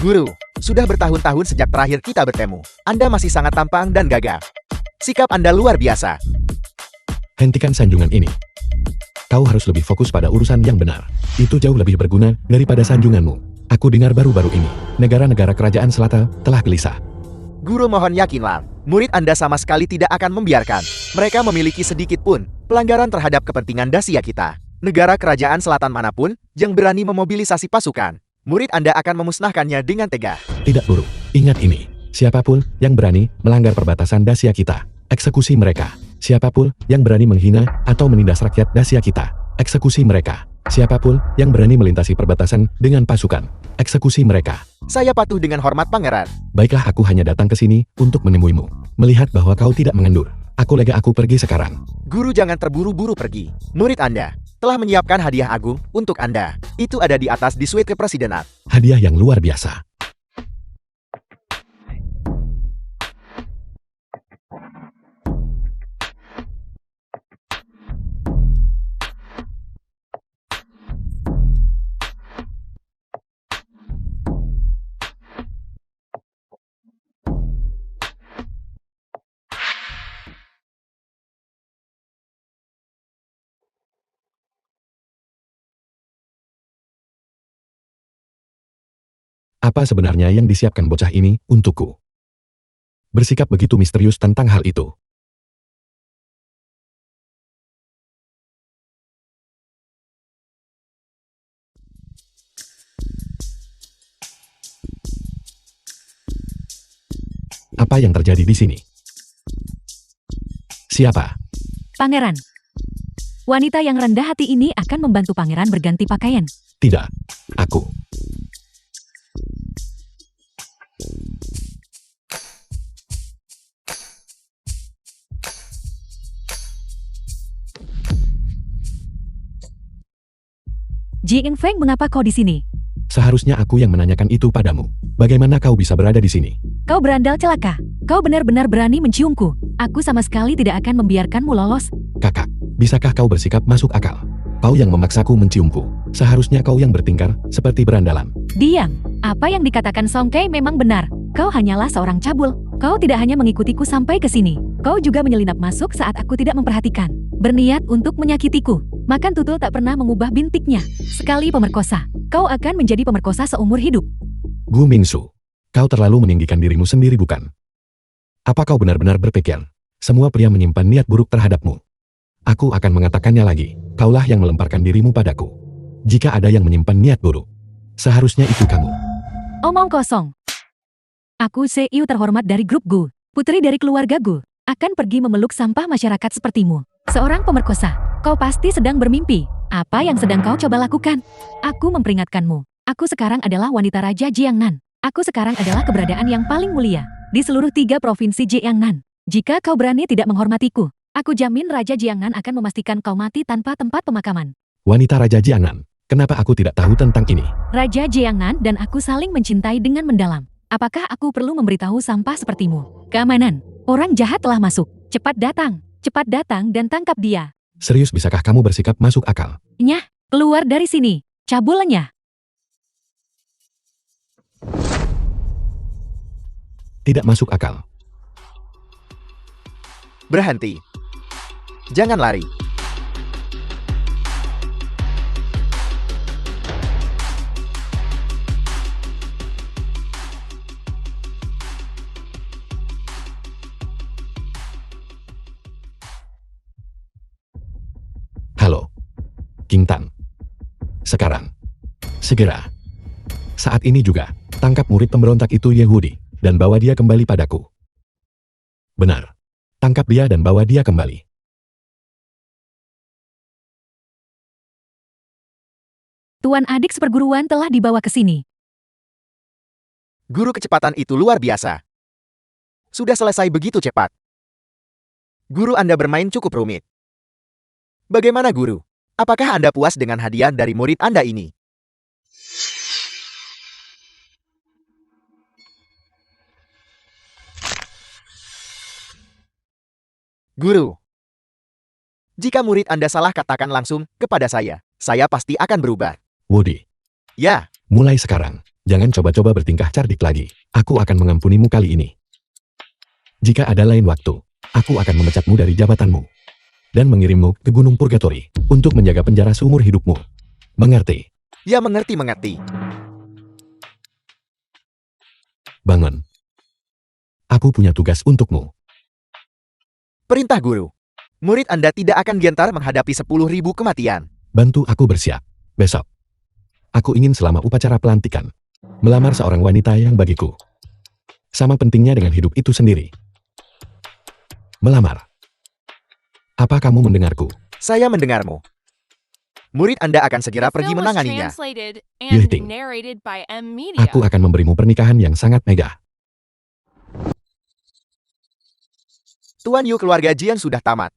Guru, sudah bertahun-tahun sejak terakhir kita bertemu. Anda masih sangat tampang dan gagah. Sikap Anda luar biasa. Hentikan sanjungan ini. Kau harus lebih fokus pada urusan yang benar. Itu jauh lebih berguna daripada sanjunganmu. Aku dengar baru-baru ini, negara-negara kerajaan selatan telah gelisah. Guru mohon yakinlah, murid Anda sama sekali tidak akan membiarkan mereka memiliki sedikit pun pelanggaran terhadap kepentingan Dacia kita. Negara kerajaan selatan manapun yang berani memobilisasi pasukan, murid Anda akan memusnahkannya dengan tega. Tidak buruk. Ingat ini. Siapapun yang berani melanggar perbatasan Dacia kita, eksekusi mereka. Siapapun yang berani menghina atau menindas rakyat Dacia kita, eksekusi mereka. Siapapun yang berani melintasi perbatasan dengan pasukan, eksekusi mereka. Saya patuh dengan hormat Pangeran. Baiklah, aku hanya datang ke sini untuk menemuimu. Melihat bahwa kau tidak mengendur. Aku pergi sekarang. Guru jangan terburu-buru pergi. Murid Anda telah menyiapkan hadiah agung untuk Anda. Itu ada di atas di suite kepresidenan. Hadiah yang luar biasa. Apa sebenarnya yang disiapkan bocah ini untukku? Bersikap begitu misterius tentang hal itu. Apa yang terjadi di sini? Siapa? Pangeran. Wanita yang rendah hati ini akan membantu pangeran berganti pakaian. Tidak, aku. Ji Ingfeng, mengapa kau di sini? Seharusnya aku yang menanyakan itu padamu. Bagaimana kau bisa berada di sini? Kau berandal celaka. Kau benar-benar berani menciumku. Aku sama sekali tidak akan membiarkanmu lolos. Kakak, bisakah kau bersikap masuk akal? Kau yang memaksaku menciumku. Seharusnya kau yang bertingkar seperti berandalan. Diam. Apa yang dikatakan Song Kei memang benar. Kau hanyalah seorang cabul. Kau tidak hanya mengikutiku sampai ke sini. Kau juga menyelinap masuk saat aku tidak memperhatikan. Berniat untuk menyakitiku. Makan tutul tak pernah mengubah bintiknya. Sekali pemerkosa, kau akan menjadi pemerkosa seumur hidup. Gu Mingsu, kau terlalu meninggikan dirimu sendiri bukan? Apa kau benar-benar berpikir, semua pria menyimpan niat buruk terhadapmu? Aku akan mengatakannya lagi, kaulah yang melemparkan dirimu padaku. Jika ada yang menyimpan niat buruk, seharusnya itu kamu. Omong kosong. Aku CEO terhormat dari grup Gu, putri dari keluarga Gu, akan pergi memeluk sampah masyarakat sepertimu. Seorang pemerkosa, kau pasti sedang bermimpi. Apa yang sedang kau coba lakukan? Aku memperingatkanmu. Aku sekarang adalah wanita Raja Jiangnan. Aku sekarang adalah keberadaan yang paling mulia di seluruh 3 provinsi Jiangnan. Jika kau berani tidak menghormatiku, aku jamin Raja Jiangnan akan memastikan kau mati tanpa tempat pemakaman. Wanita Raja Jiangnan, kenapa aku tidak tahu tentang ini? Raja Jiangnan dan aku saling mencintai dengan mendalam. Apakah aku perlu memberitahu sampah sepertimu? Keamanan, orang jahat telah masuk. Cepat datang dan tangkap dia. Serius bisakah kamu bersikap masuk akal? Nyah, keluar dari sini. Cabul lenyah. Tidak masuk akal. Berhenti. Jangan lari. Halo, King Tan. Sekarang, segera. Saat ini juga, tangkap murid pemberontak itu Yehudi, dan bawa dia kembali padaku. Benar. Tangkap dia dan bawa dia kembali. Tuan adik seperguruan telah dibawa ke sini. Guru kecepatan itu luar biasa. Sudah selesai begitu cepat. Guru Anda bermain cukup rumit. Bagaimana guru? Apakah Anda puas dengan hadiah dari murid Anda ini? Guru, jika murid Anda salah katakan langsung kepada saya pasti akan berubah. Woody, Ya, mulai sekarang, jangan coba-coba bertingkah cerdik lagi. Aku akan mengampunimu kali ini. Jika ada lain waktu, aku akan memecatmu dari jabatanmu dan mengirimmu ke Gunung Purgatori untuk menjaga penjara seumur hidupmu. Mengerti? ya mengerti. Bangun. Aku punya tugas untukmu. Perintah guru. Murid Anda tidak akan gentar menghadapi 10.000 kematian. Bantu aku bersiap. Besok, aku ingin selama upacara pelantikan, melamar seorang wanita yang bagiku sama pentingnya dengan hidup itu sendiri. Melamar. Apa kamu mendengarku? Saya mendengarmu. Murid Anda akan segera The pergi film was menanganinya. translated You and think. narrated by M Media. Aku akan memberimu pernikahan yang sangat megah. Tuan Yu keluarga Jian sudah tamat.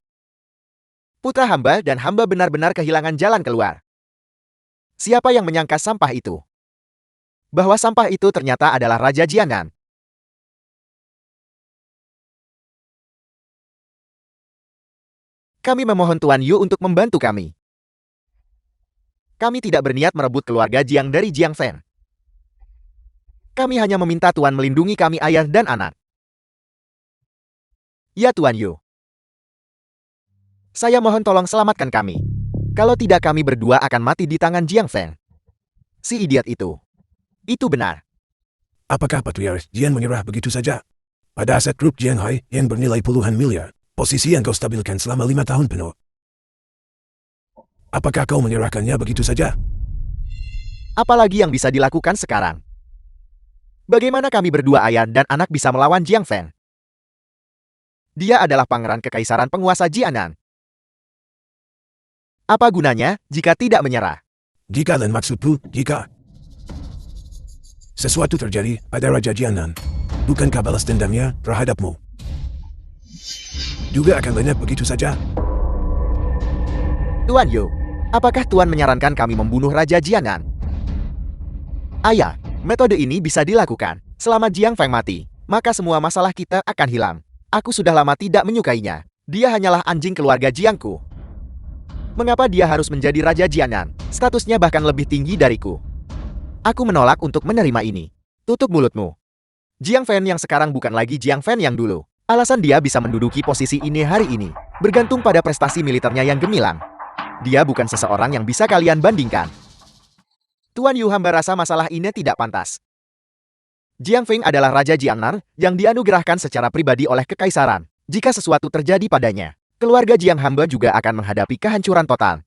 Putra hamba dan hamba benar-benar kehilangan jalan keluar. Siapa yang menyangka sampah itu? Bahwa sampah itu ternyata adalah Raja Jiangnan. Kami memohon Tuan Yu untuk membantu kami. Kami tidak berniat merebut keluarga Jiang dari Jiang Feng. Kami hanya meminta Tuan melindungi kami ayah dan anak. Ya Tuan Yu. Saya mohon tolong selamatkan kami. Kalau tidak kami berdua akan mati di tangan Jiang Feng. Si idiot itu. Itu benar. Apakah Patriarch Jian menyerah begitu saja? Pada aset grup Jianghai yang bernilai puluhan miliar, posisi yang kau stabilkan selama 5 tahun penuh. Apakah kau menyerahkannya begitu saja? Apalagi yang bisa dilakukan sekarang? Bagaimana kami berdua ayah dan anak bisa melawan Jiang Feng? Dia adalah pangeran kekaisaran penguasa Jianan. Apa gunanya jika tidak menyerah? Jika dan maksudku, jika sesuatu terjadi pada Raja Jianan, bukankah balas dendamnya terhadapmu juga akan lenyap begitu saja? Tuan Yu, apakah Tuan menyarankan kami membunuh Raja Jianan? Ayah, metode ini bisa dilakukan. Selama Jiang Feng mati, maka semua masalah kita akan hilang. Aku sudah lama tidak menyukainya. Dia hanyalah anjing keluarga Jiangku. Mengapa dia harus menjadi Raja Jianan? Statusnya bahkan lebih tinggi dariku. Aku menolak untuk menerima ini. Tutup mulutmu. Jiang Feng yang sekarang bukan lagi Jiang Feng yang dulu. Alasan dia bisa menduduki posisi ini hari ini bergantung pada prestasi militernya yang gemilang. Dia bukan seseorang yang bisa kalian bandingkan. Tuan Yu, hamba rasa masalah ini tidak pantas. Jiang Feng adalah Raja Jiangnan yang dianugerahkan secara pribadi oleh kekaisaran. Jika sesuatu terjadi padanya, keluarga Jiang hamba juga akan menghadapi kehancuran total.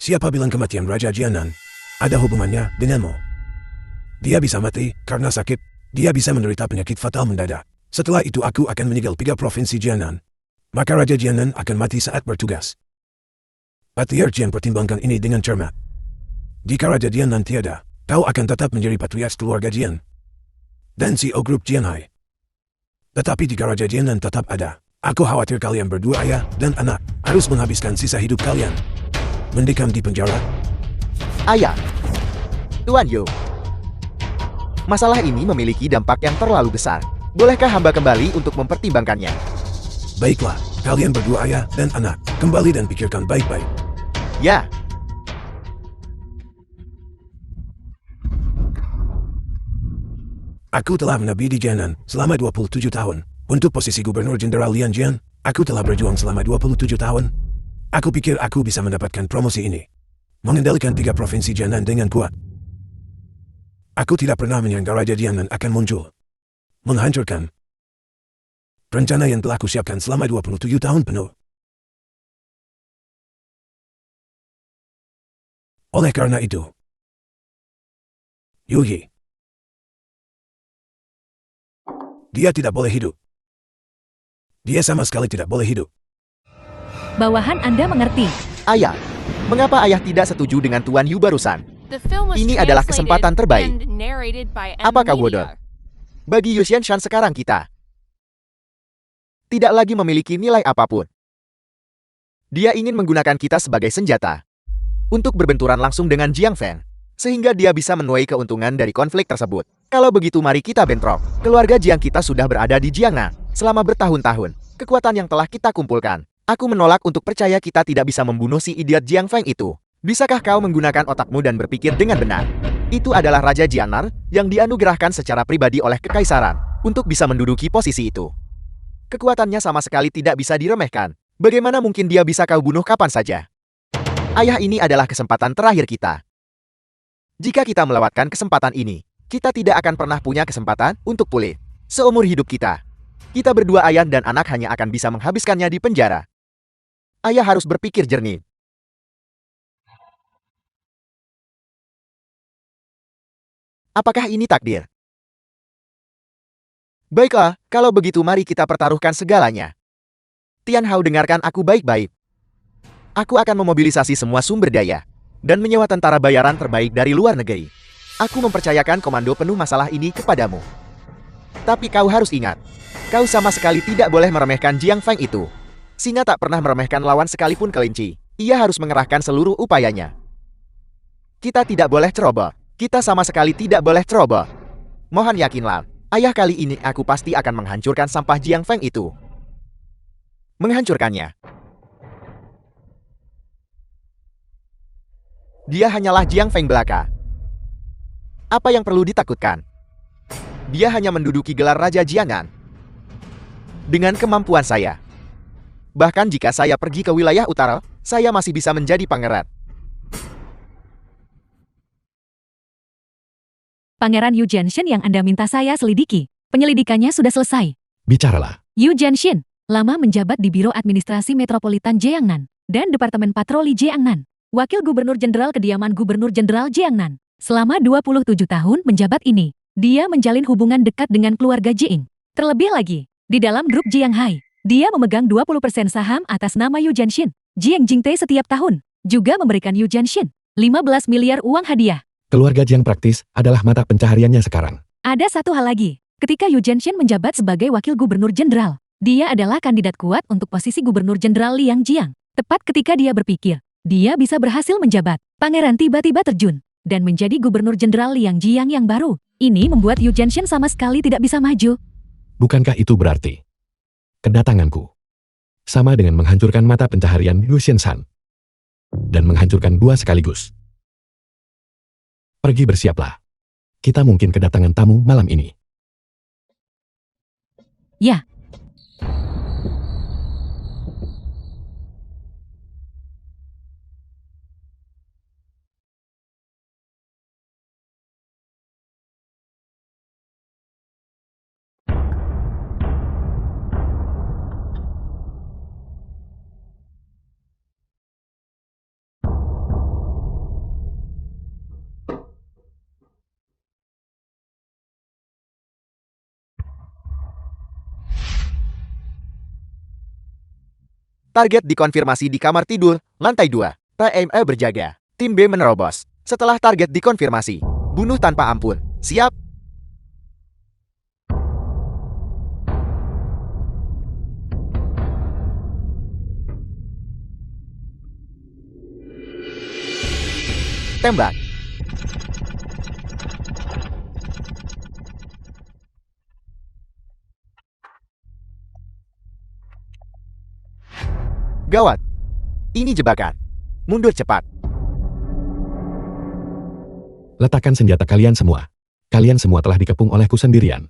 Siapa bilang kematian Raja Jianan ada hubungannya denganmu? Dia bisa mati karena sakit. Dia bisa menderita penyakit fatal mendadak. Setelah itu aku akan meninggal 3 provinsi Jianan. Maka Raja Jianan akan mati saat bertugas. Patriarch Jian pertimbangkan ini dengan cermat. Jika Raja Jianan tiada, kau akan tetap menjadi patriarch keluarga Jian dan CEO grup Jianghai. Tetapi jika Raja Jianan tetap ada, aku khawatir kalian berdua ayah dan anak harus menghabiskan sisa hidup kalian mendekam di penjara. Ayah, Tuan Yu, masalah ini memiliki dampak yang terlalu besar. Bolehkah hamba kembali untuk mempertimbangkannya? Baiklah, kalian berdua ayah dan anak, kembali dan pikirkan baik-baik. Ya. Aku telah mengabdi di Jianan selama 27 tahun. Untuk posisi Gubernur Jenderal Lian Jian, aku telah berjuang selama 27 tahun. Aku pikir aku bisa mendapatkan promosi ini. Mengendalikan 3 provinsi Jianan dengan kuat. Aku tidak pernah menyangka Raja Jianan akan muncul. Menghancurkan rencana yang telah kusiapkan selama 27 tahun penuh. Oleh karena itu, Yuhi, dia tidak boleh hidup. Dia sama sekali tidak boleh hidup. Bawahan Anda mengerti. Ayah, mengapa ayah tidak setuju dengan Tuan Yu barusan? The film was Ini adalah kesempatan terbaik. and narrated by M. Apakah Media. bodoh? Bagi Yu Xianshan sekarang kita tidak lagi memiliki nilai apapun. Dia ingin menggunakan kita sebagai senjata untuk berbenturan langsung dengan Jiang Feng, sehingga dia bisa menuai keuntungan dari konflik tersebut. Kalau begitu mari kita bentrok. Keluarga Jiang kita sudah berada di Jiangnan selama bertahun-tahun. Kekuatan yang telah kita kumpulkan. Aku menolak untuk percaya kita tidak bisa membunuh si idiot Jiang Feng itu. Bisakah kau menggunakan otakmu dan berpikir dengan benar? Itu adalah Raja Jianar yang dianugerahkan secara pribadi oleh kekaisaran untuk bisa menduduki posisi itu. Kekuatannya sama sekali tidak bisa diremehkan. Bagaimana mungkin dia bisa kau bunuh kapan saja? Ayah, ini adalah kesempatan terakhir kita. Jika kita melewatkan kesempatan ini, kita tidak akan pernah punya kesempatan untuk pulih. Seumur hidup kita. Kita berdua ayah dan anak hanya akan bisa menghabiskannya di penjara. Ayah harus berpikir jernih. Apakah ini takdir? Baiklah, kalau begitu mari kita pertaruhkan segalanya. Tian Hao, dengarkan aku baik-baik. Aku akan memobilisasi semua sumber daya dan menyewa tentara bayaran terbaik dari luar negeri. Aku mempercayakan komando penuh masalah ini kepadamu. Tapi kau harus ingat, kau sama sekali tidak boleh meremehkan Jiang Feng itu. Singa tak pernah meremehkan lawan sekalipun kelinci. Ia harus mengerahkan seluruh upayanya. Kita tidak boleh ceroboh. Kita sama sekali tidak boleh ceroboh. Mohon yakinlah, ayah, kali ini aku pasti akan menghancurkan sampah Jiang Feng itu. Menghancurkannya. Dia hanyalah Jiang Feng belaka. Apa yang perlu ditakutkan? Dia hanya menduduki gelar Raja Jiangan. Dengan kemampuan saya. Bahkan jika saya pergi ke wilayah utara, saya masih bisa menjadi pangeran. Pangeran Yu Jianshin yang Anda minta saya selidiki. Penyelidikannya sudah selesai. Bicaralah. Yu Jianshin lama menjabat di Biro Administrasi Metropolitan Jiangnan dan Departemen Patroli Jiangnan. Wakil Gubernur Jenderal Kediaman Gubernur Jenderal Jiangnan. Selama 27 tahun menjabat ini, dia menjalin hubungan dekat dengan keluarga Jiang. Terlebih lagi, di dalam grup Jianghai, dia memegang 20% saham atas nama Yu Jianshin. Jiang Jingtai setiap tahun juga memberikan Yu Jianshin 15 miliar uang hadiah. Keluarga Jiang praktis adalah mata pencahariannya sekarang. Ada satu hal lagi. Ketika Yu Jianshin menjabat sebagai Wakil Gubernur Jenderal, dia adalah kandidat kuat untuk posisi Gubernur Jenderal Liang Jiang. Tepat ketika dia berpikir, dia bisa berhasil menjabat, pangeran tiba-tiba terjun dan menjadi Gubernur Jenderal Liang Jiang yang baru. Ini membuat Yu Jianshin sama sekali tidak bisa maju. Bukankah itu berarti kedatanganku sama dengan menghancurkan mata pencaharian Yu Xianshan dan menghancurkan dua sekaligus? Pergi bersiaplah. Kita mungkin kedatangan tamu malam ini. Ya. Target dikonfirmasi di kamar tidur, lantai 2. TME berjaga. Tim B menerobos. Setelah target dikonfirmasi, bunuh tanpa ampun. Siap? Tembak. Gawat. Ini jebakan. Mundur cepat. Letakkan senjata kalian semua. Kalian semua telah dikepung olehku sendirian.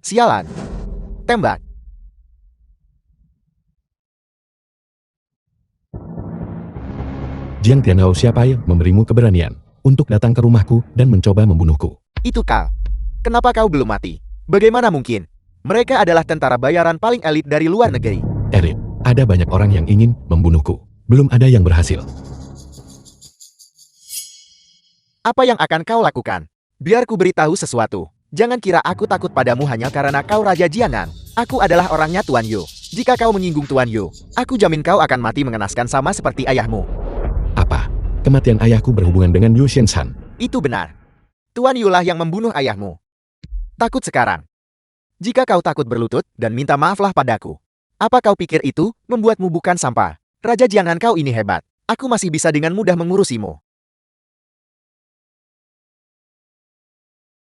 Sialan. Tembak. Jiang Tianhao, siapa yang memberimu keberanian untuk datang ke rumahku dan mencoba membunuhku? Itu kau. Kenapa kau belum mati? Bagaimana mungkin? Mereka adalah tentara bayaran paling elit dari luar negeri. Erit, ada banyak orang yang ingin membunuhku. Belum ada yang berhasil. Apa yang akan kau lakukan? Biar ku beritahu sesuatu. Jangan kira aku takut padamu hanya karena kau Raja Jiangan. Aku adalah orangnya Tuan Yu. Jika kau menyinggung Tuan Yu, aku jamin kau akan mati mengenaskan sama seperti ayahmu. Apa? Kematian ayahku berhubungan dengan Yu Xianshan? Itu benar. Tuan Yu lah yang membunuh ayahmu. Takut sekarang. Jika kau takut berlutut dan minta maaflah padaku. Apa kau pikir itu membuatmu bukan sampah? Raja Jiangan, kau ini hebat. Aku masih bisa dengan mudah mengurusimu.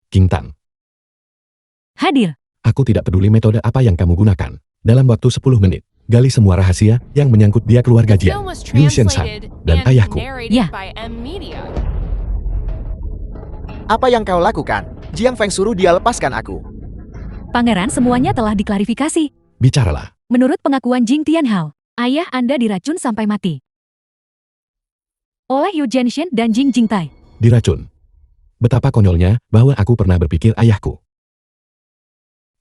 King Tan. Hadir. Aku tidak peduli metode apa yang kamu gunakan. Dalam waktu 10 menit, gali semua rahasia yang menyangkut dia keluarga The Jiang, film was Yu Xianshan, translated dan and ayahku. narrated Ya. by M Media. Apa yang kau lakukan? Jiang Feng suruh dia lepaskan aku. Pangeran, semuanya telah diklarifikasi. Bicaralah. Menurut pengakuan Jing Tianhao, ayah Anda diracun sampai mati. Oleh Yu Jianshin dan Jing Jingtai. Diracun. Betapa konyolnya bahwa aku pernah berpikir ayahku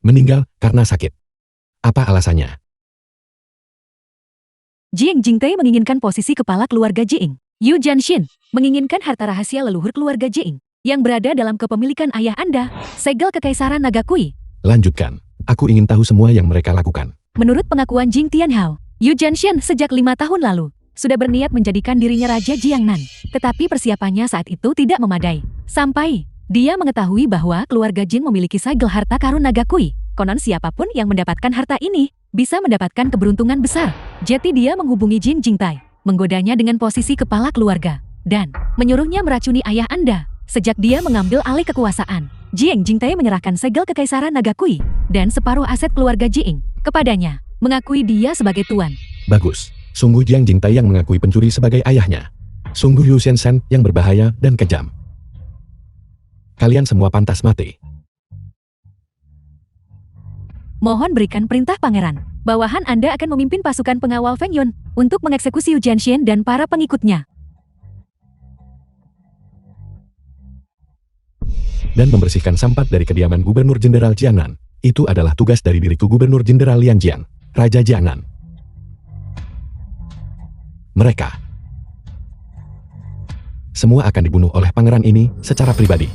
meninggal karena sakit. Apa alasannya? Jing Jingtai menginginkan posisi kepala keluarga Jiang. Yu Jianshin menginginkan harta rahasia leluhur keluarga Jiang yang berada dalam kepemilikan ayah Anda, segel kekaisaran Nagakui. Lanjutkan. Aku ingin tahu semua yang mereka lakukan. Menurut pengakuan Jing Tianhao, Yu Jianshin sejak 5 tahun lalu sudah berniat menjadikan dirinya Raja Jiangnan. Tetapi persiapannya saat itu tidak memadai. Sampai dia mengetahui bahwa keluarga Jin memiliki segel harta karun Nagakui. Konon siapapun yang mendapatkan harta ini bisa mendapatkan keberuntungan besar. Jadi dia menghubungi Jin Jingtai, menggodanya dengan posisi kepala keluarga, dan menyuruhnya meracuni ayah Anda. Sejak dia mengambil alih kekuasaan, Jiang Jingtai menyerahkan segel kekaisaran Nagakui dan separuh aset keluarga Jiang kepadanya, mengakui dia sebagai tuan. Bagus. Sungguh Jiang Jingtai yang mengakui pencuri sebagai ayahnya. Sungguh Yu Xianshan yang berbahaya dan kejam. Kalian semua pantas mati. Mohon berikan perintah pangeran. Bawahan Anda akan memimpin pasukan pengawal Feng Yun untuk mengeksekusi Yu Jianxian dan para pengikutnya. Dan membersihkan sampah dari kediaman Gubernur Jenderal Jiangnan. Itu adalah tugas dari diriku Gubernur Jenderal Lian Jian, Raja Jiangnan. Mereka semua akan dibunuh oleh pangeran ini secara pribadi.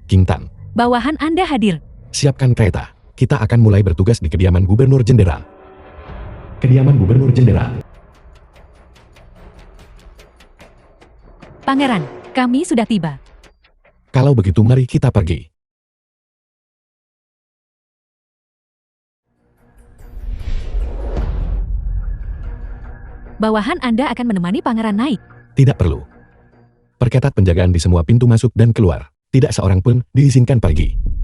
King Tan, Bawahan Anda hadir. siapkan kereta. Kita akan mulai bertugas di kediaman Gubernur Jenderal. Kediaman Gubernur Jenderal. Pangeran, kami sudah tiba. Kalau begitu mari kita pergi. Bawahan Anda akan menemani pangeran naik. Tidak perlu. Perketat penjagaan di semua pintu masuk dan keluar. Tidak seorang pun diizinkan pergi.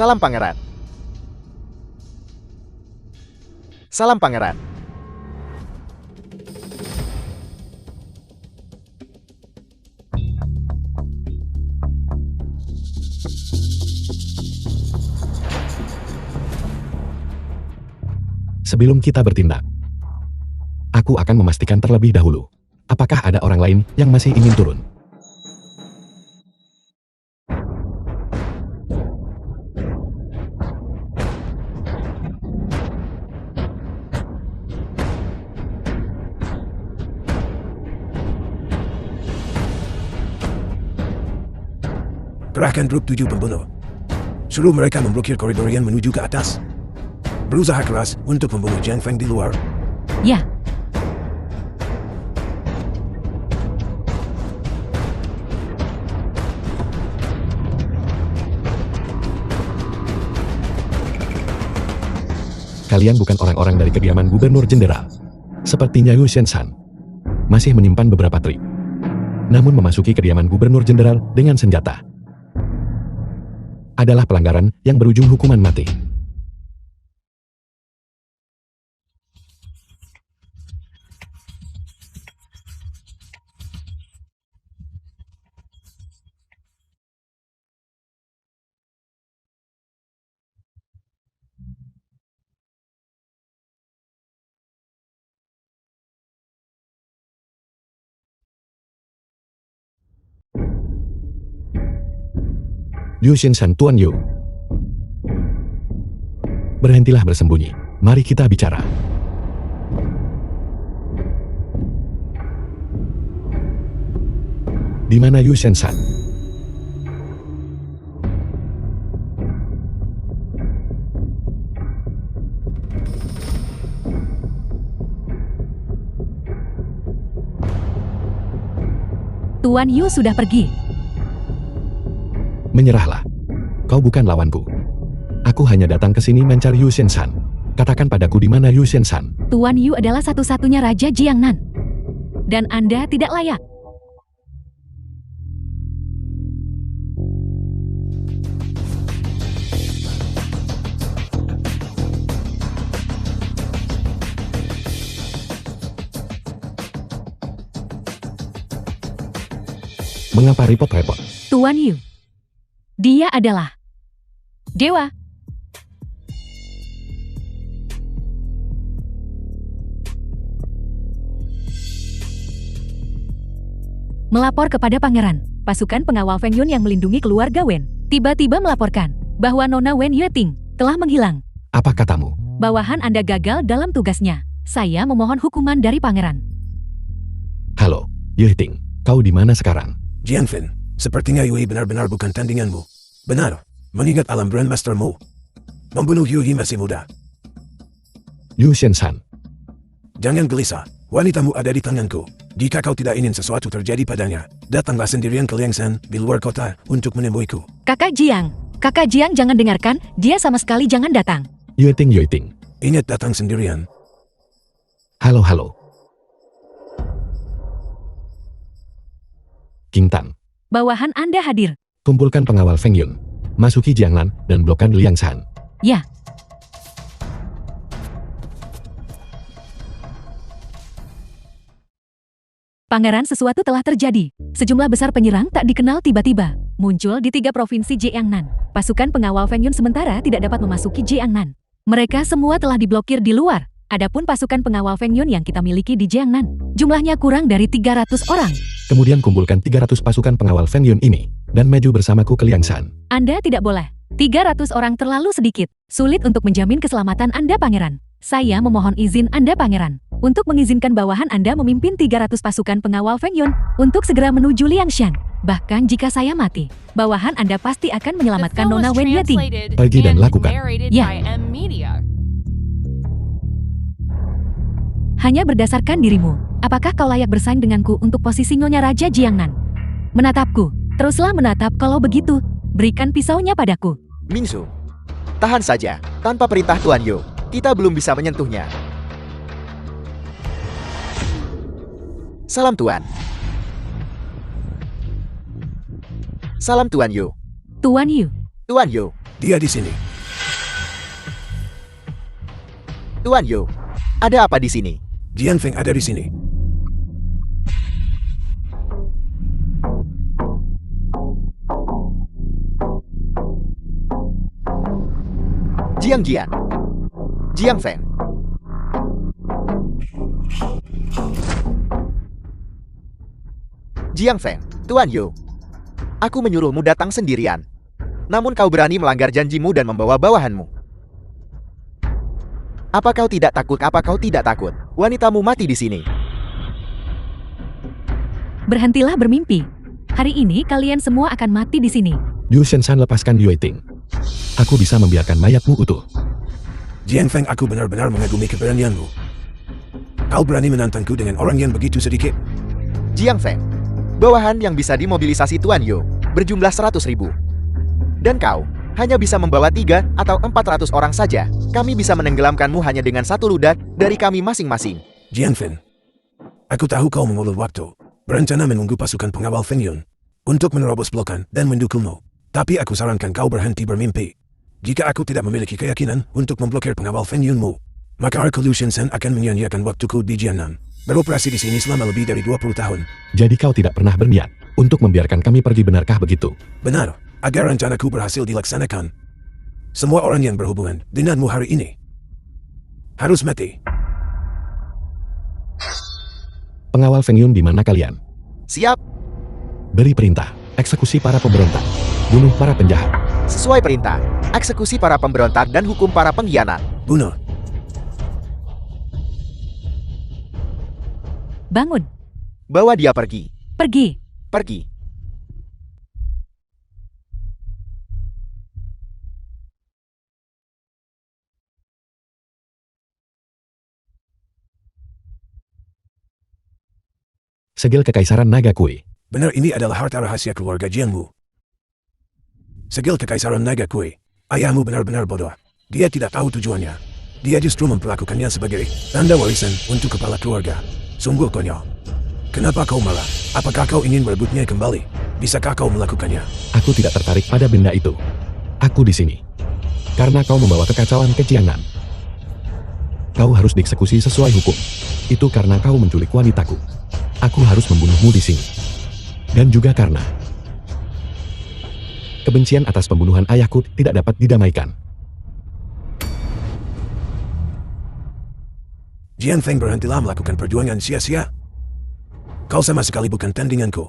Salam pangeran. Salam pangeran. Sebelum kita bertindak, aku akan memastikan terlebih dahulu. Apakah ada orang lain yang masih ingin turun? Kerahkan grup 7 pembunuh. Suruh mereka memblokir koridor yang menuju ke atas. Berusaha keras untuk membunuh Jiang Feng di luar. Ya, Kalian bukan orang-orang dari kediaman Gubernur Jenderal. Sepertinya Yu Xianshan masih menyimpan beberapa trik. Namun memasuki kediaman Gubernur Jenderal dengan senjata adalah pelanggaran yang berujung hukuman mati. Yu Xianshan Tuan Yu, berhentilah bersembunyi. Mari kita bicara. Di mana Yu Xianshan? Tuan Yu sudah pergi. Menyerahlah. Kau bukan lawanku. Aku hanya datang ke sini mencari Yu Xianshan. Katakan padaku di mana Yu Xianshan. Tuan Yu adalah satu-satunya Raja Jiangnan. Dan Anda tidak layak. Mengapa repot-repot? Tuan Yu. Dia adalah dewa. Melapor kepada pangeran, pasukan pengawal Feng Yun yang melindungi keluarga Wen tiba-tiba melaporkan bahwa Nona Wen Yueting telah menghilang. Apa katamu? Bawahan Anda gagal dalam tugasnya. Saya memohon hukuman dari pangeran. Halo, Yiting, kau di mana sekarang? Jianfen, sepertinya Yui benar-benar bukan tandinganmu. Benar, mengingat alam Grandmastermu. Membunuh Yui masih mudah. Yu Shensan, Jangan gelisah, wanitamu ada di tanganku. Jika kau tidak ingin sesuatu terjadi padanya, datanglah sendirian ke Liangshan di luar kota untuk menemuiku. Kakak Jiang jangan dengarkan, dia sama sekali jangan datang. Yiting. Ingat datang sendirian. Halo. King Tan, Bawahan Anda hadir. kumpulkan pengawal Feng Yun, masuki Jianglan, dan blokkan Liangshan. Ya. Pangeran, sesuatu telah terjadi. Sejumlah besar penyerang tak dikenal tiba-tiba muncul di 3 provinsi Jiangnan. Pasukan pengawal Feng Yun sementara tidak dapat memasuki Jiangnan. Mereka semua telah diblokir di luar. Adapun pasukan pengawal Feng Yun yang kita miliki di Jiangnan, jumlahnya kurang dari 300 orang. Kemudian kumpulkan 300 pasukan pengawal Feng Yun ini, dan maju bersamaku ke Liangshan. Anda tidak boleh. 300 orang terlalu sedikit. Sulit untuk menjamin keselamatan Anda, Pangeran. Saya memohon izin Anda, Pangeran, untuk mengizinkan bawahan Anda memimpin 300 pasukan pengawal Feng Yun untuk segera menuju Liangshan. Bahkan jika saya mati, bawahan Anda pasti akan The menyelamatkan film Nona was Wen Yating. translated Pergi dan and lakukan. narrated Ya. by M Media. Hanya berdasarkan dirimu, apakah kau layak bersaing denganku untuk posisi Nyonya Raja Jiangnan? Menatapku, teruslah menatap kalau begitu. Berikan pisaunya padaku. Mingsu, tahan saja. Tanpa perintah Tuan Yu, kita belum bisa menyentuhnya. Salam Tuan. Salam Tuan Yu. Tuan Yu, Tuan Yu. Dia di sini. Tuan Yu. Ada apa di sini? Jianfeng ada di sini. Jiang Jian. Jiang Feng. Jiang Feng, Tuan Yu. Aku menyuruhmu datang sendirian. Namun kau berani melanggar janjimu dan membawa bawahanmu. Apa kau tidak takut? Apa kau tidak takut? Wanitamu mati di sini. berhentilah bermimpi. Hari ini kalian semua akan mati di sini. Yu Shensan, lepaskan Yiting. Aku bisa membiarkan mayatmu utuh. Jianfeng, aku benar-benar mengagumi keberanianmu. Kau berani menantangku dengan orang yang begitu sedikit? Jiang Feng, bawahan yang bisa dimobilisasi Tuan Yu berjumlah 100.000. Dan kau hanya bisa membawa 3 atau 400 orang saja. Kami bisa menenggelamkanmu hanya dengan 1 ludah dari kami masing-masing. Jianfeng, aku tahu kau mengulur waktu, berencana menunggu pasukan pengawal Feng Yun untuk menerobos blokan dan mendukungmu. Tapi aku sarankan kau berhenti bermimpi. Jika aku tidak memiliki keyakinan untuk memblokir pengawal Feng Yunmu, maka aku Liu Shensan akan menyia-nyiakan waktuku di Jiangnan, beroperasi di sini selama lebih dari 20 tahun. Jadi kau tidak pernah berniat untuk membiarkan kami pergi, benarkah begitu? Benar, agar rencanaku berhasil dilaksanakan. Semua orang yang berhubungan denganmu hari ini harus mati. Pengawal Feng Yun, di mana kalian? Siap, Beri perintah, eksekusi para pemberontak, bunuh para penjahat. sesuai perintah. Eksekusi para pemberontak dan hukum para pengkhianat. Bunuh. Bangun, Bawa dia pergi. pergi. Pergi. Segel Kekaisaran Naga Kui. Benar, ini adalah harta rahasia keluarga Jiangmu. Segel Kekaisaran Naga Kui. Ayahmu benar-benar bodoh. Dia tidak tahu tujuannya. Dia justru memperlakukannya sebagai tanda warisan untuk kepala keluarga. Sungguh konyol. Kenapa kau malah? Apakah kau ingin merebutnya kembali? Bisakah kau melakukannya? Aku tidak tertarik pada benda itu. Aku di sini karena kau membawa kekacauan ke Jiangnan. Kau harus dieksekusi sesuai hukum. Itu karena kau menculik wanitaku. Aku harus membunuhmu di sini. Dan juga karena kebencian atas pembunuhan ayahku tidak dapat didamaikan. Jianfeng, berhentilah melakukan perjuangan sia-sia. Kau sama sekali bukan tandinganku.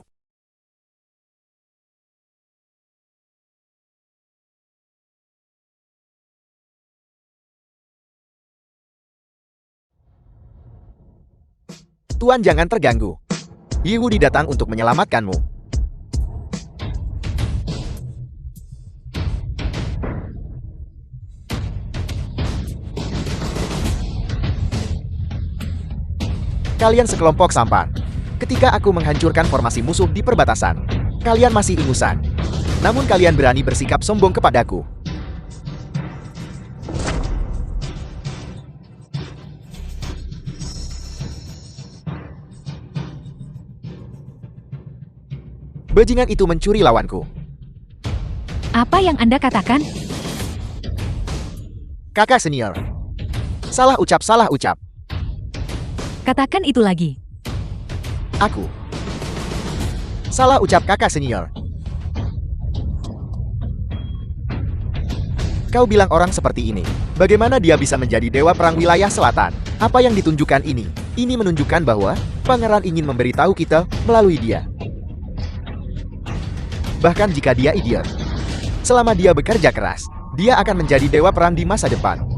Tuan jangan terganggu. Yiwu datang untuk menyelamatkanmu. Kalian sekelompok sampan. Ketika aku menghancurkan formasi musuh di perbatasan, kalian masih ingusan. Namun kalian berani bersikap sombong kepadaku. Bajingan itu mencuri lawanku. Apa yang Anda katakan? Kakak senior. Salah ucap, salah ucap. Katakan itu lagi. Aku. Salah ucap kakak senior. Kau bilang orang seperti ini. Bagaimana dia bisa menjadi dewa perang wilayah selatan? Apa yang ditunjukkan ini? Ini menunjukkan bahwa pangeran ingin memberitahu kita melalui dia. Bahkan jika dia idiot. Selama dia bekerja keras, dia akan menjadi dewa perang di masa depan.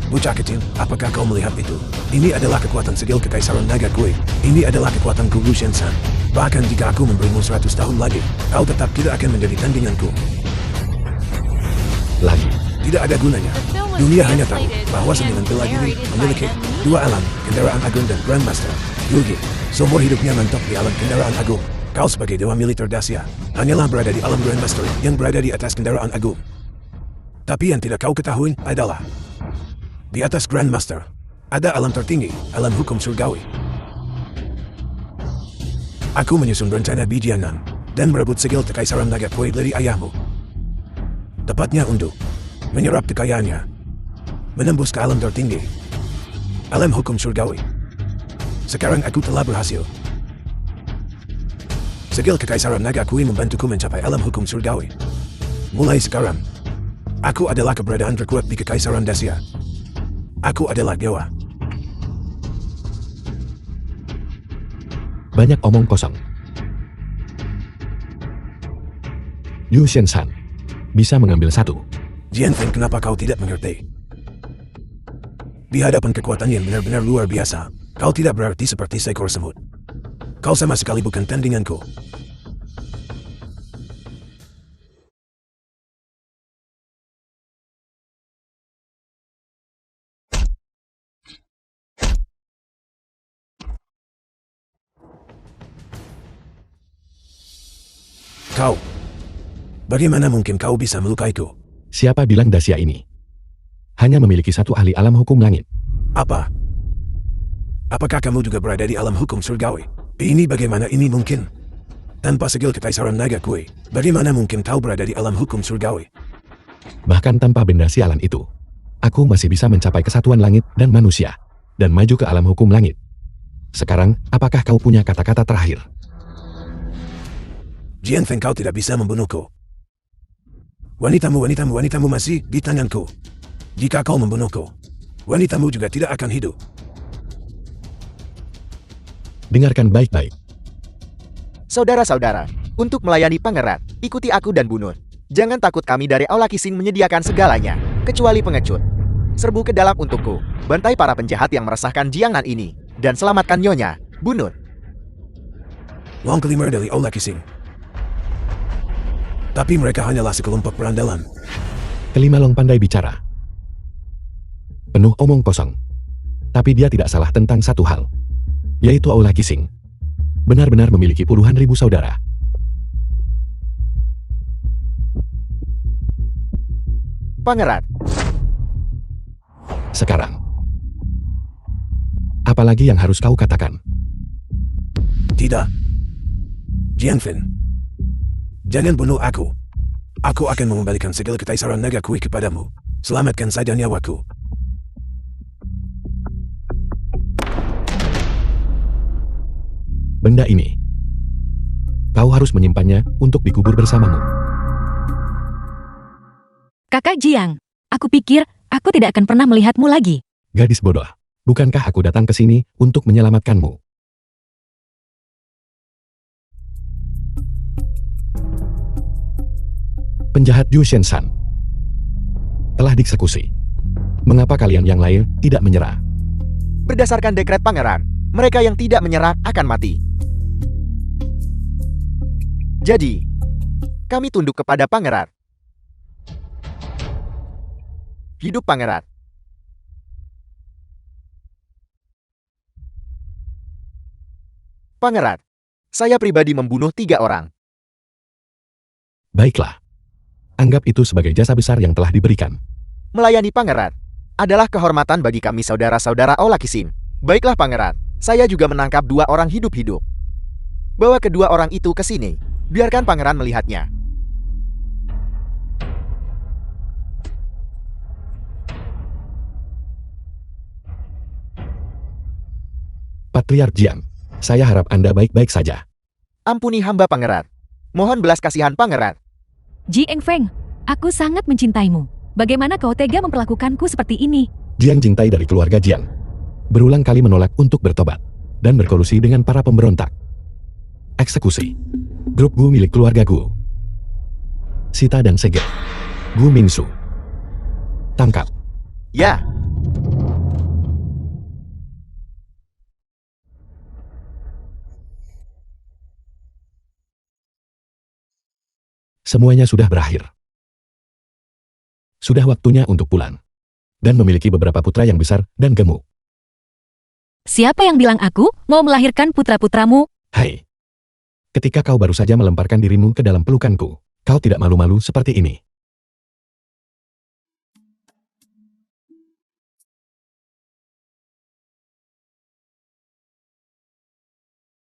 Bocah kecil, apakah kau melihat itu? Ini adalah kekuatan segel kekaisaran naga kue. Ini adalah kekuatan Ku Shensan. Bahkan jika aku memberimu 100 tahun lagi, kau tetap tidak akan menjadi tandinganku. Lagi. Tidak ada gunanya. Dunia hanya tahu bahwa 9 pila ini memiliki 2 alam, kendaraan agung dan Grandmaster. Yugi, seumur hidupnya mentok di alam kendaraan agung. Kau sebagai dewa militer Dacia, hanyalah berada di alam Grandmaster yang berada di atas kendaraan agung. Tapi yang tidak kau ketahui adalah di atas Grandmaster, ada alam tertinggi, alam hukum surgawi. Aku menyusun rencana bijanan dan merebut segel kekaisaran naga kue dari ayahmu. Tepatnya untuk menyerap kekayaannya, menembus ke alam tertinggi, alam hukum surgawi. Sekarang aku telah berhasil. Segel kekaisaran naga kue membantuku mencapai alam hukum surgawi. Mulai sekarang, aku adalah keberadaan terkuat di kekaisaran Dacia. Aku adalah dewa. Banyak omong kosong. Yu Shensan bisa mengambil satu. Jian Feng, kenapa kau tidak mengerti? Di hadapan kekuatan yang benar-benar luar biasa, kau tidak berarti seperti seekor semut. Kau sama sekali bukan tandinganku. Kau, bagaimana mungkin kau bisa melukaiku? Siapa bilang Dacia ini hanya memiliki satu ahli alam hukum langit? Apa? Apakah kamu juga berada di alam hukum surgawi? Ini bagaimana ini mungkin? Tanpa segel kekaisaran naga kue, bagaimana mungkin kau berada di alam hukum surgawi? Bahkan tanpa benda sialan itu, aku masih bisa mencapai kesatuan langit dan manusia, dan maju ke alam hukum langit. Sekarang, apakah kau punya kata-kata terakhir? Jian Feng, kau tidak bisa membunuhku. Wanitamu masih di tanganku. Jika kau membunuhku, wanitamu juga tidak akan hidup. Dengarkan baik-baik. Saudara-saudara, untuk melayani pangeran, ikuti aku dan bunuh. Jangan takut, kami dari Aula Kissing menyediakan segalanya, kecuali pengecut. Serbu ke dalam untukku, bantai para penjahat yang meresahkan Jiangnan ini, dan selamatkan Nyonya, bunuh. Long kelima dari Aula Kissing. Tapi mereka hanyalah sekelompok perandalan. Kelima Long pandai bicara. Penuh omong kosong. Tapi dia tidak salah tentang satu hal. Yaitu Aula Kissing benar-benar memiliki puluhan ribu saudara. Pangeran. Sekarang, apalagi yang harus kau katakan? Tidak. Jian Feng, jangan bunuh aku. Aku akan mengembalikan segala kekaisaran naga kue kepadamu. Selamatkan saja nyawaku. Benda ini, kau harus menyimpannya untuk dikubur bersamamu. Kakak Jiang, Aku pikir, aku tidak akan pernah melihatmu lagi. Gadis bodoh, bukankah aku datang ke sini untuk menyelamatkanmu? Penjahat Yu Shenshan telah dieksekusi. Mengapa kalian yang lain tidak menyerah? Berdasarkan dekret pangeran, mereka yang tidak menyerah akan mati. Jadi, kami tunduk kepada pangeran. Hidup pangeran. Pangeran, saya pribadi membunuh 3 orang. Baiklah. Anggap itu sebagai jasa besar yang telah diberikan. Melayani pangeran adalah kehormatan bagi kami saudara-saudara Olakisin. Baiklah pangeran, saya juga menangkap 2 orang hidup-hidup. Bawa kedua orang itu ke sini. Biarkan pangeran melihatnya. Patriark Jiang, saya harap Anda baik-baik saja. Ampuni hamba pangeran. Mohon belas kasihan pangeran. Ji Engfeng, aku sangat mencintaimu. Bagaimana kau tega memperlakukanku seperti ini? Jiang Jingtai dari keluarga Jiang berulang kali menolak untuk bertobat dan berkolusi dengan para pemberontak. Eksekusi. Grup Gu milik keluarga Gu. Sita dan Sege. Gu Mingsu. Tangkap. Ya, Semuanya sudah berakhir. Sudah waktunya untuk pulang. Dan memiliki beberapa putra yang besar dan gemuk. Siapa yang bilang aku mau melahirkan putra-putramu? Hai. Ketika kau baru saja melemparkan dirimu ke dalam pelukanku, kau tidak malu-malu seperti ini.